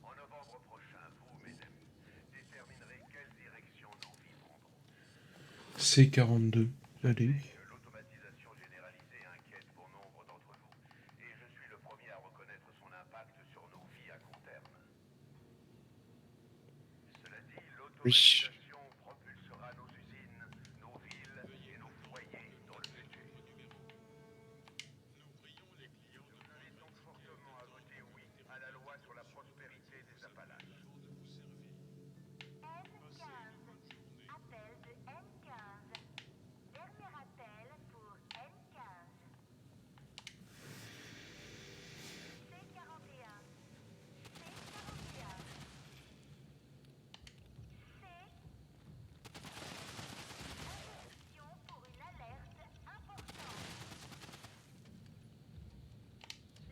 En novembre prochain, vous, mes amis, déterminerez quelle direction nos vies prendront. C42. Allez. L'automatisation généralisée inquiète pour nombre d'entre vous, et je suis le premier à reconnaître son impact sur nos vies à court terme. Cela dit, l'automatisation propulsera nos usines, nos villes et nos foyers dans le futur. Nous invitons fortement à voter oui à la loi sur la prospérité des Appalaches. N15. Appel de N15. Dernier appel pour N15. C41. C41. Interruption pour une alerte importante.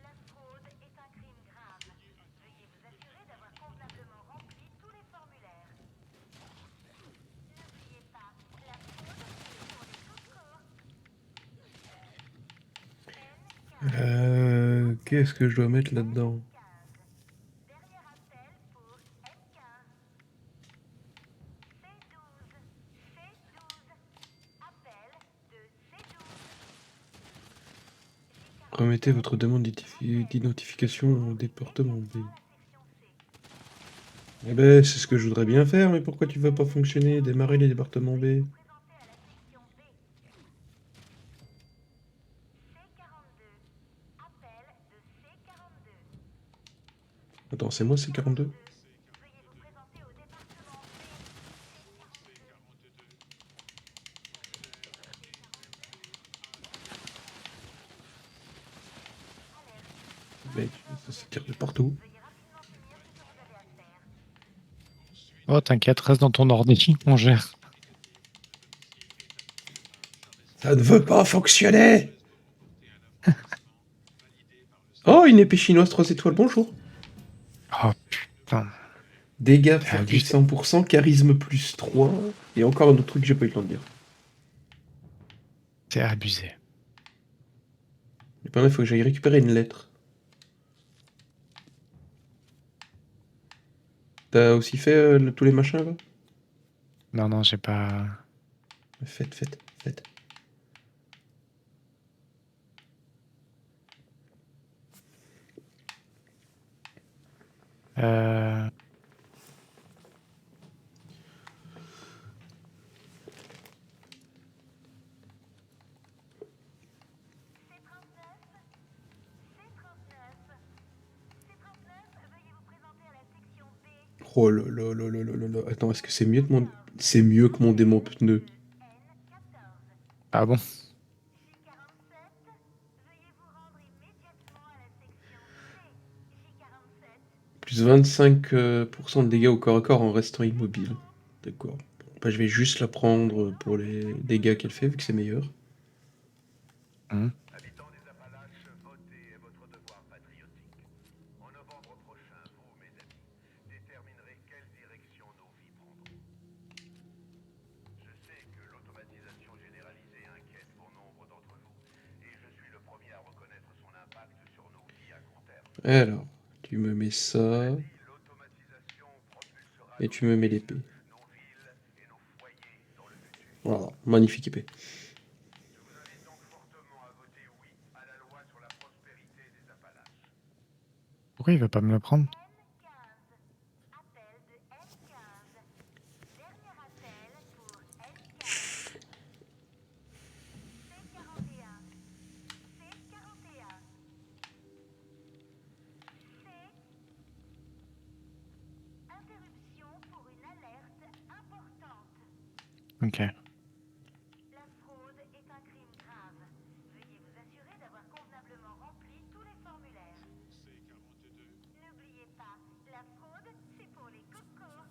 La fraude est un crime grave. Veuillez vous assurer d'avoir convenablement rempli tous les formulaires. N'oubliez pas, la fraude est pour les coups N15. Qu'est-ce que je dois mettre là-dedans? Dernier appel pour N15. C12. C12. Appel de C12. Remettez votre demande d'identification au département B. Eh ben, c'est ce que je voudrais bien faire, mais pourquoi tu vas pas fonctionner? Démarrer les départements B. Présentez à la section B. C42. Appel de C42. Attends, c'est moi C42? Veuillez vous présenter au département B. Mais ça tire de partout. Veuillez rapidement finir ce que vous avez à faire. Oh, t'inquiète, reste dans ton ordi, on gère. Ça ne veut pas fonctionner! Oh, une épée chinoise 3 étoiles, bonjour! Oh putain. Dégâts Ah, furtifs vite. 100%, charisme plus 3, et encore un autre truc que j'ai pas eu le temps de dire. C'est abusé. Et pendant, il faut que j'aille récupérer une lettre. T'as aussi fait tous les machins là? Non, non, j'ai pas. Faites. Euh... Veuillez vous présenter à la section B. Oh là là là là là là là. Attends, est-ce que c'est mieux que mon... C'est mieux que mon démon pneu. N14. Ah bon? J47. Veuillez vous rendre immédiatement à la section C. J47. Plus 25% de dégâts au corps à corps en restant immobile. D'accord. Bon, bah, je vais juste la prendre pour les dégâts qu'elle fait, vu que c'est meilleur. Hum. Habitants des Appalaches, voter est votre devoir patriotique. En novembre prochain, vous, mes amis, déterminerez quelle direction nos vies prendront. Je sais que l'automatisation généralisée inquiète bon nombre d'entre vous, et je suis le premier à reconnaître son impact sur nos vies à court terme. Alors, tu me mets ça, L'automatisation propulsera et tu me mets l'épée. nos villes et nos foyers dans le futur. Voilà, magnifique épée. Je vous invite donc fortement à voter oui à la loi sur la prospérité des Appalaches. Pourquoi il veut pas me le prendre? N15. Appel de N15. Dernier appel pour N15. C41. C41. C. Interruption pour une alerte importante. Ok. La fraude est un crime grave. Veuillez vous assurer d'avoir convenablement rempli tous les formulaires. N'oubliez pas, la fraude, c'est pour les cocos.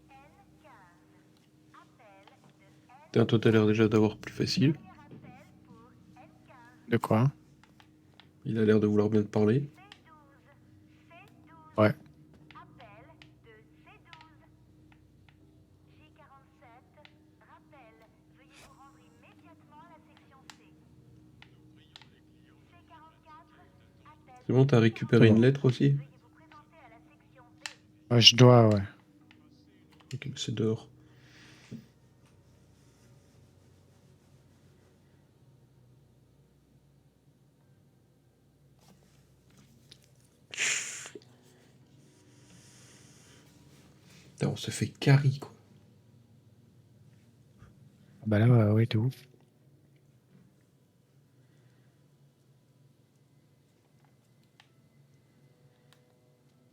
N15. Appel de N. Putain, toi, t'as l'air déjà d'avoir plus facile. Dernier appel pour N15. De quoi? Il a l'air de vouloir bien te parler. C12. C12. Ouais. Appel de C12. J47. Rappel. Veuillez vous rendre immédiatement à la section C. C44. Appel. C'est bon, t'as récupéré C'est bon. une lettre aussi? Veuillez vous présenter à la section B. Ouais, je dois, ouais. Ok, c'est dehors. Putain, on se fait carry, quoi. Bah là, ouais, de ouf.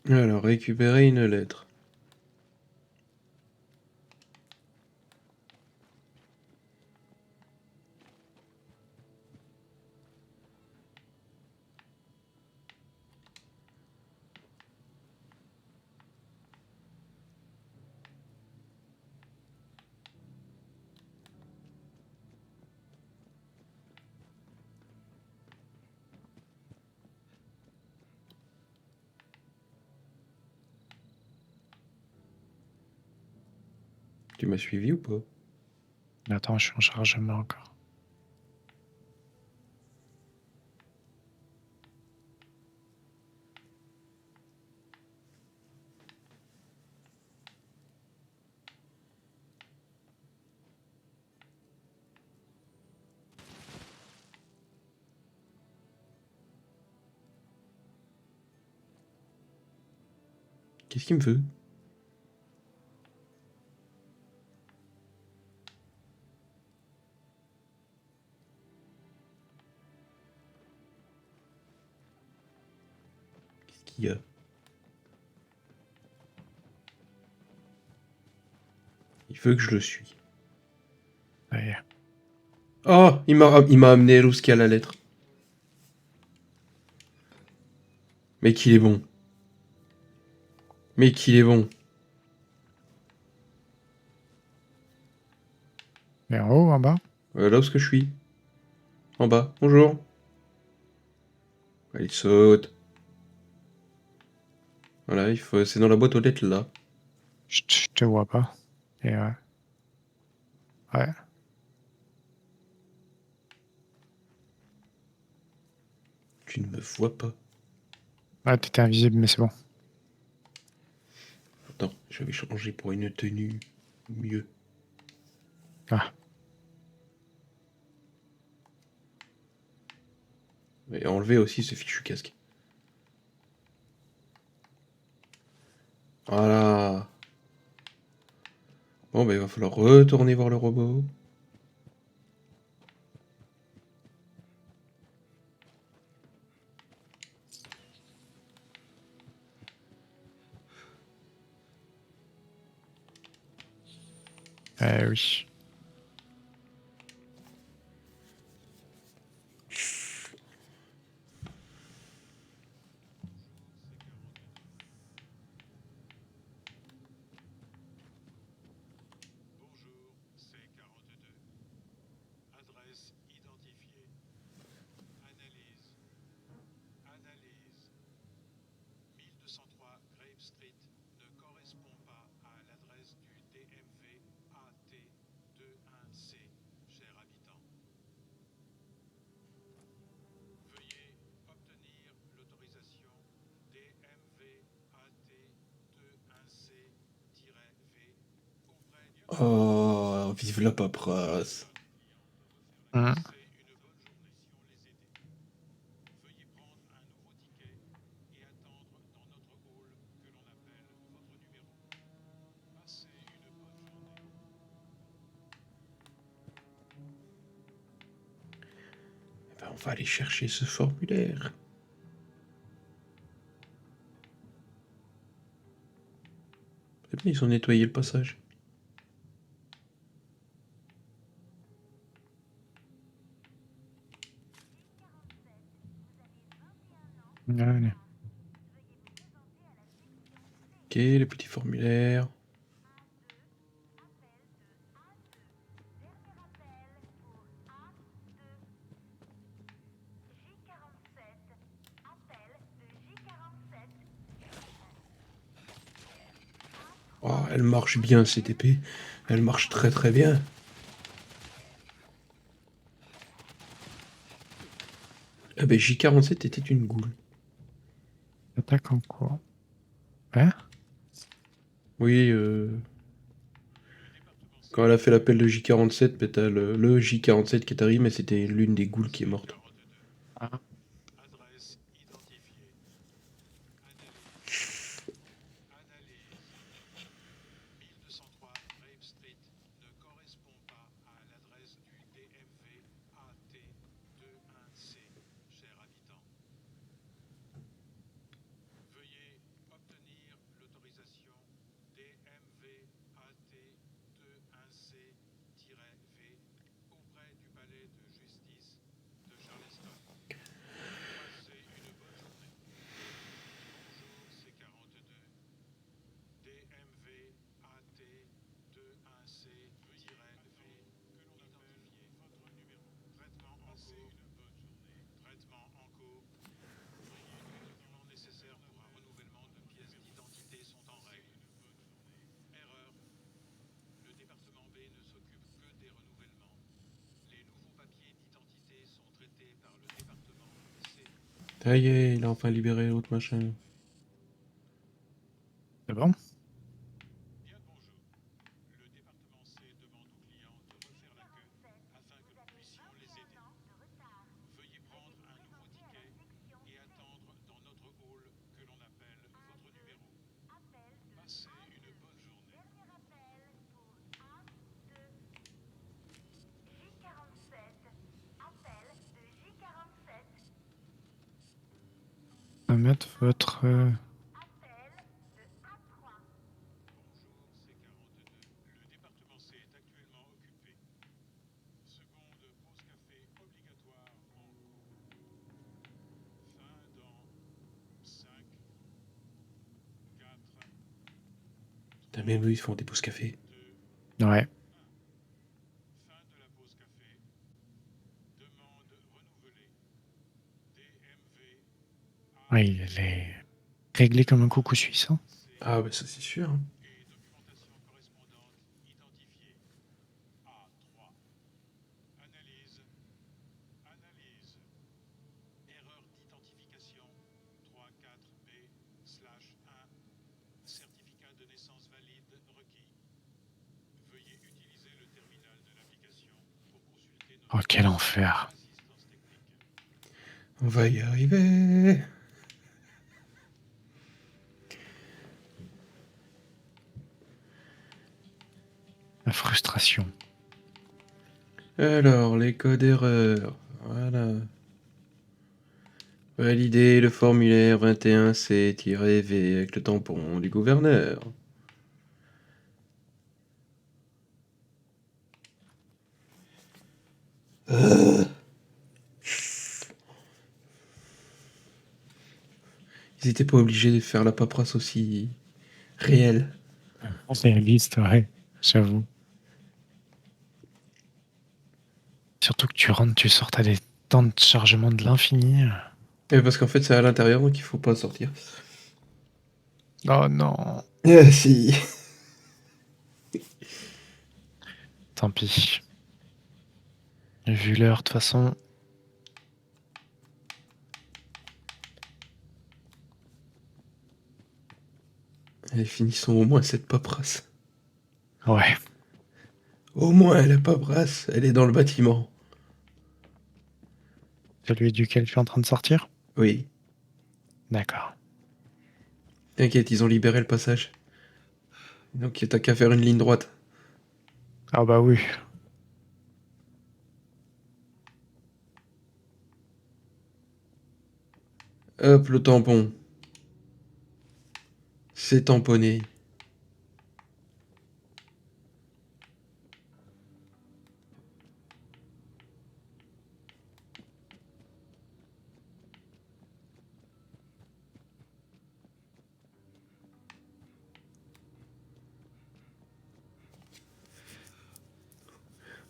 Alors, récupérer une lettre. Tu m'as suivi ou pas? Mais attends, je suis en chargement encore. Qu'est-ce qu'il me veut? Qu'est-ce qu'il y a? Il veut que je le suis. Ouais. Oh, il m'a amené où ce qu'il y a la lettre. Mais qu'il est bon. Mais qu'il est bon. Mais en haut, en bas? Là où ce que je suis. En bas. Bonjour. Il saute. Voilà, il faut... c'est dans la boîte aux lettres là. Je te vois pas. Et ouais. Ouais. Tu ne me vois pas. Ouais, t'étais invisible, mais c'est bon. Attends, j'avais changé pour une tenue mieux. Ah, Et enlever aussi ce fichu casque. Voilà. Bon, bah, il va falloir retourner voir le robot. oui. Bonjour, C42. Adresse identifiée. Analyse. Analyse. 1203 Grape Street ne correspond pas à l'adresse du DMV AT21C, cher habitant. Veuillez obtenir l'autorisation DMV AT21C-V auprès du... Oh, vive la paperasse. Hein. C'est une bonne journée si on les aidait. Veuillez prendre un nouveau ticket et attendre dans notre hall que l'on appelle votre numéro. Passez une bonne journée. Eh ben, on va aller chercher ce formulaire. C'est bien, ils ont nettoyé le passage. Ouais. Ok, le petit formulaire. Oh, elle marche bien cette épée. Elle marche très très bien. Ah ben J47 était une goule. Attaque en cours. Ouais. Oui, quand elle a fait l'appel de J47, ben t'as le J47 qui est arrivé, mais c'était l'une des goules qui est morte. Ah. Adresse identifiée. Analyse. Analyse. 1203 Grape Street ne correspond pas à l'adresse du DMV AT21C, cher habitant. Veuillez obtenir l'autorisation DMV AT21C-V auprès du palais de justice de Charleston. Passez une bonne journée. Bonjour, C42. DMV AT21C-V que l'on appelle votre numéro. Traitement en cours. Traitement en cours. Les documents nécessaires pour un renouvellement de pièces d'identité sont en règle. Erreur. Le département B ne s'occupe que des renouvellements. Les nouveaux papiers d'identité sont traités par le département C. Ça y est, il a enfin libéré l'autre machin. C'est bon? Bien le bonjour. Le département C demande aux clients de refaire la queue afin que nous puissions les aider. Veuillez prendre un nouveau ticket et attendre dans notre hall que l'on appelle votre numéro. Passez une bonne journée. On va mettre votre. Bonjour, C42. Le département C est actuellement occupé. Seconde pause café obligatoire en cours. Fin dans 5, 4, T'as même eux, ils font des pauses café. 2, Ouais. fin de la pause café. Demande renouvelée. DMV Oui, elle est réglée comme un coucou suisse. Hein. Ah bah ça c'est sûr. Hein. et documentation correspondante identifiée. A3. Analyse. Analyse. Erreur d'identification 34B/1. Certificat de naissance Oh, quel enfer. On va y arriver. La frustration. Alors, les codes erreurs. Voilà. Valider le formulaire 21C-V avec le tampon du gouverneur. Ils étaient pas obligés de faire la paperasse aussi réelle. Réaliste, ouais, j'avoue. Surtout que tu rentres, tu sors, t'as des temps de chargement de l'infini. Et parce qu'en fait, c'est à l'intérieur, donc il faut pas sortir. Oh non, Si. tant pis. Vu l'heure, de toute façon. Allez, finissons au moins cette paperasse. Ouais, Au moins, la paperasse, elle est dans le bâtiment. celui duquel je suis en train de sortir. Oui. D'accord. T'inquiète, ils ont libéré le passage. Donc t'as qu'à faire une ligne droite. Ah bah oui. Hop, le tampon. C'est tamponné.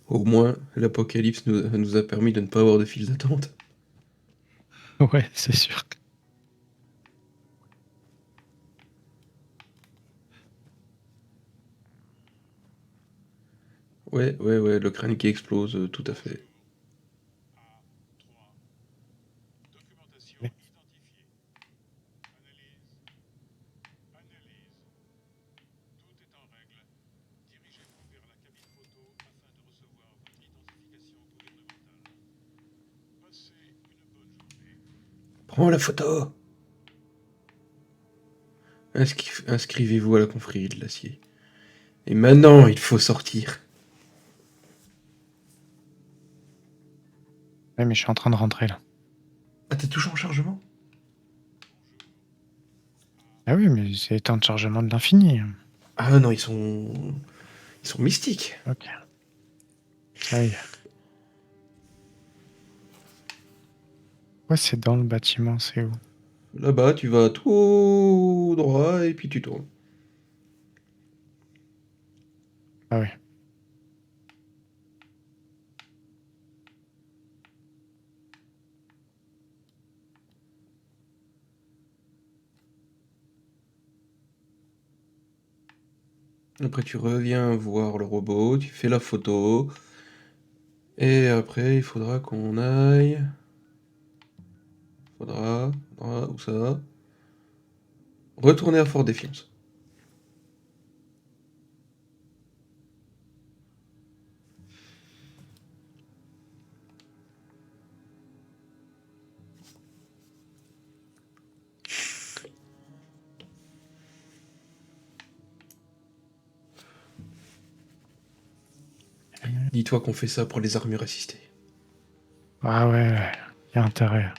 Au moins, l'apocalypse nous a permis de ne pas avoir de file d'attente. Ouais, c'est sûr. Ouais, le crâne qui explose, tout à fait. A3. Documentation Ouais. identifiée. Analyse. Tout est en règle. Dirigez-vous vers la cabine photo afin de recevoir votre identification gouvernementale. Passez une bonne journée. Prends la photo. Inscrivez-vous à la confrérie de l'acier. Et maintenant, il faut sortir. Ouais, mais je suis en train de rentrer là. Ah, t'es toujours en chargement? Ah oui, mais c'est temps de chargement de l'infini. Ah non, ils sont mystiques. Ok. Aïe. Ouais, c'est dans le bâtiment, c'est où? Là-bas, tu vas tout droit et puis tu tournes. Ah oui. Après, tu reviens voir le robot, tu fais la photo. Et après, il faudra qu'on aille. Où ça? Retourner à Fort Défiance. Dis-toi qu'on fait ça pour les armures assistées. Ah ouais, y a intérêt.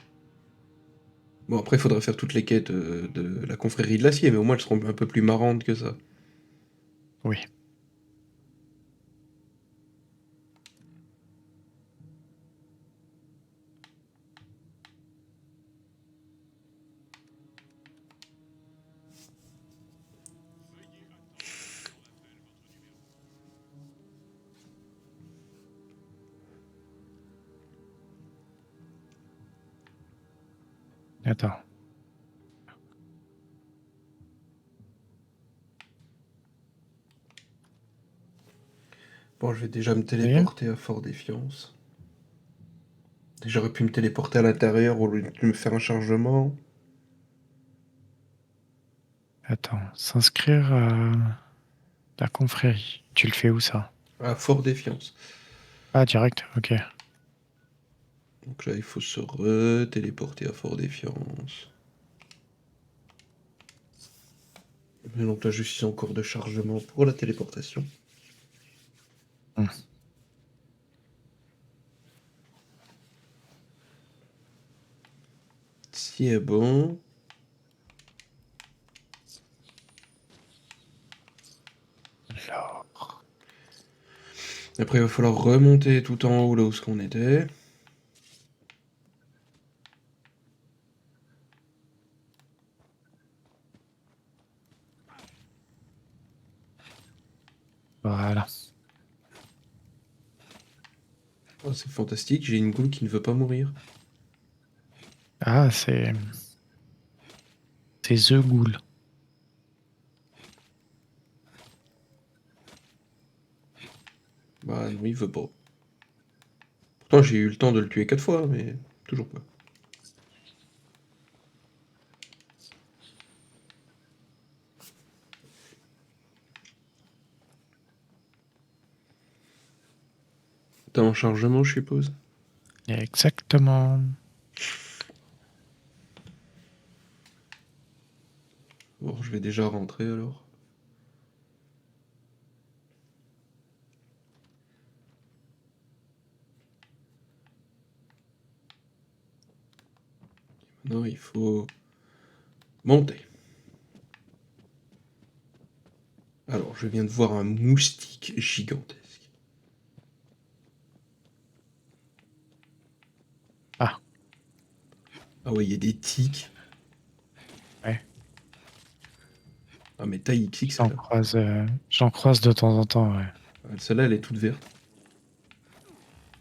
Bon, après, il faudrait faire toutes les quêtes de la confrérie de l'acier, mais au moins elles seront un peu plus marrantes que ça. Oui. Attends. Bon, je vais déjà me y est téléporter à Fort Défiance. J'aurais pu me téléporter à l'intérieur au lieu de me faire un chargement. Attends. S'inscrire à la confrérie. Tu le fais où ça? À Fort Défiance. Ah, direct, ok. Donc là, il faut se re-téléporter à Fort Défiance. Et donc là, je suis en cours de chargement pour la téléportation. Si est bon. Alors, Après, il va falloir remonter tout en haut là où ce qu'on était. voilà. Oh, c'est fantastique, j'ai une goule qui ne veut pas mourir. Ah, c'est The Ghoul. Bah non, il veut pas. Pourtant, j'ai eu le temps de le tuer 4 fois, mais toujours pas. T'es en chargement, je suppose. Exactement. Bon, je vais déjà rentrer alors. Maintenant, il faut monter. Alors, je viens de voir un moustique gigantesque. Ah. Ah ouais, il y a des tiques. Ouais. Ah mais taille XX J'en celle-là. croise de temps en temps, ouais. Ah, celle-là, elle est toute verte.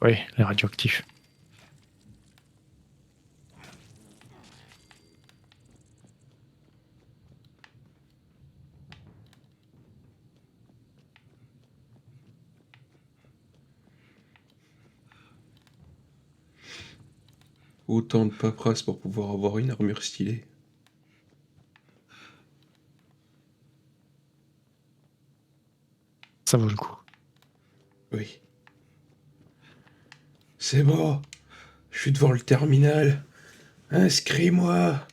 Oui, les radioactifs. Autant de paperasse pour pouvoir avoir une armure stylée. Ça vaut le coup. Oui. C'est bon. Je suis devant le terminal. Inscris-moi.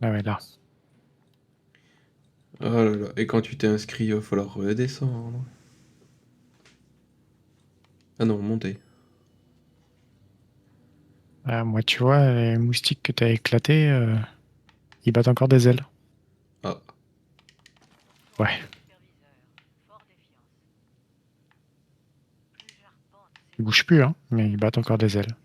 Ah ouais, là. Oh là là. Et quand tu t'es inscrit, il va falloir redescendre. Ah non, monter. Ah, moi, tu vois, les moustiques que t'as éclatés, ils battent encore des ailes. Ah. Ouais. Superviseur, fort défiance. Plus j'arpente ces Ils bougent plus, hein, mais ils battent encore des ailes.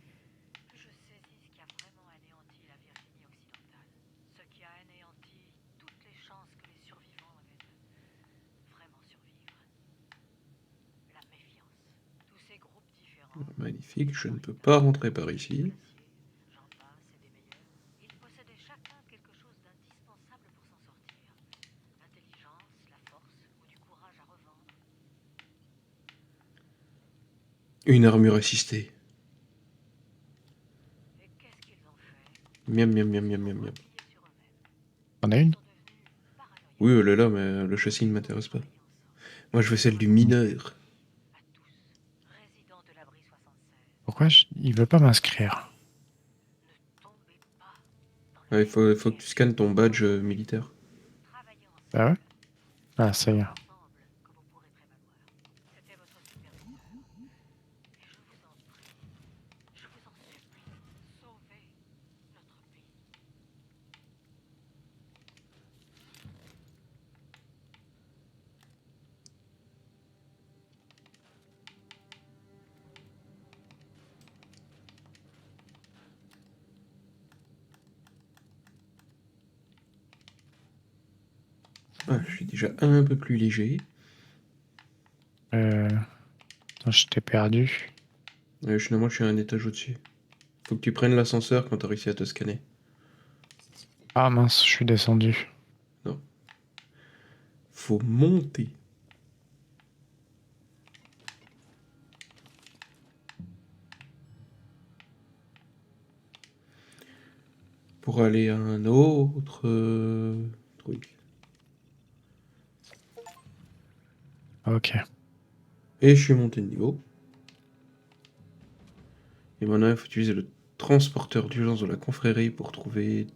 plus je saisis ce qui a vraiment anéanti la Virginie occidentale. Ce qui a anéanti toutes les chances que les survivants avaient de vraiment survivre. La méfiance. Tous ces groupes différents. Magnifique, je ne peux pas rentrer par ici. J'en passe et des meilleurs. Ils possédaient chacun quelque chose d'indispensable pour s'en sortir. L'intelligence, la force ou du courage à revendre. Une armure assistée. Et qu'est-ce qu'ils ont fait? Miam miam miam miam miam miam. Repliés sur eux-mêmes. T'en as une? Ils sont devenus paranoïaques. Oui, oh là là, mais le châssis ne m'intéresse pas. Moi, je veux celle du mineur. À tous, résidents de l'abri 76, Pourquoi il veut pas m'inscrire? ne tombez pas dans Ah, le il faut que tu scannes ton badge militaire. travaillez ensemble. Ah ouais? Ah, ça y est. Ensemble que vous pourrez prévaloir. C'était votre superviseur. Et je vous en prie, je vous en supplie, sauvez notre pays. Ah, je suis déjà un peu plus léger. Attends, je t'ai perdu. Finalement, je suis à un étage au-dessus. Faut que tu prennes l'ascenseur quand t'as réussi à te scanner. Ah mince, je suis descendu. faut monter. Pour aller à un autre truc. Ok. Et je suis monté de niveau. Et maintenant, il faut utiliser le transporteur d'urgence de la confrérie pour trouver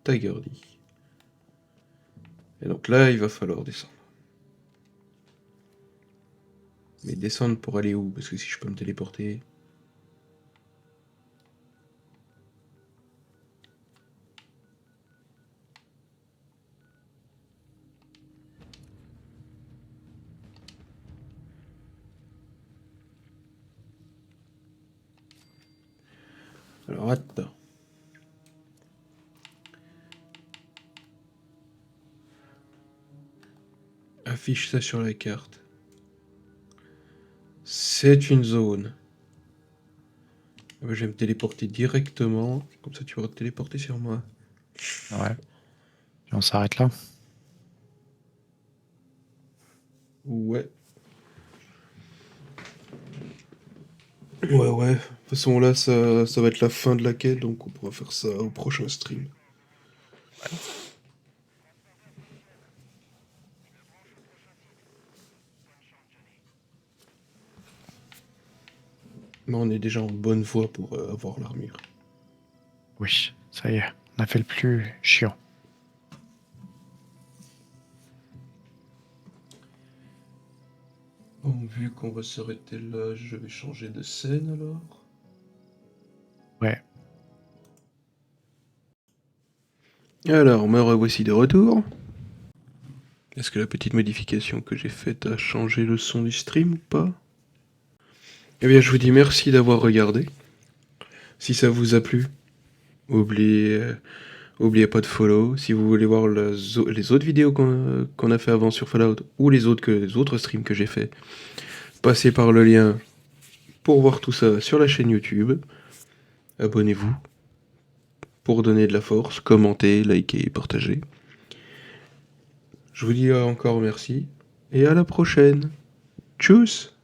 Tiger D. Et donc là, il va falloir descendre. Mais descendre pour aller où? Parce que si je peux me téléporter... Alors attends. Affiche ça sur la carte. C'est une zone. Ah bah, je vais me téléporter directement. Comme ça, tu vas te téléporter sur moi. Ouais. Et on s'arrête là. Ouais. Ouais. De toute façon, là, ça va être la fin de la quête, donc on pourra faire ça au prochain stream. Mais on est déjà en bonne voie pour avoir l'armure. Oui, ça y est. On a fait le plus chiant. Bon, vu qu'on va s'arrêter là, je vais changer de scène alors. Ouais. Alors, me revoici de retour. Est-ce que la petite modification que j'ai faite a changé le son du stream ou pas? Eh bien, je vous dis merci d'avoir regardé. Si ça vous a plu, oubliez pas de follow. Si vous voulez voir les autres vidéos qu'on a fait avant sur Fallout ou les autres streams que j'ai fait, passez par le lien pour voir tout ça sur la chaîne YouTube. Abonnez-vous pour donner de la force, commentez, likez, partagez. Je vous dis encore merci et à la prochaine. Tchuss!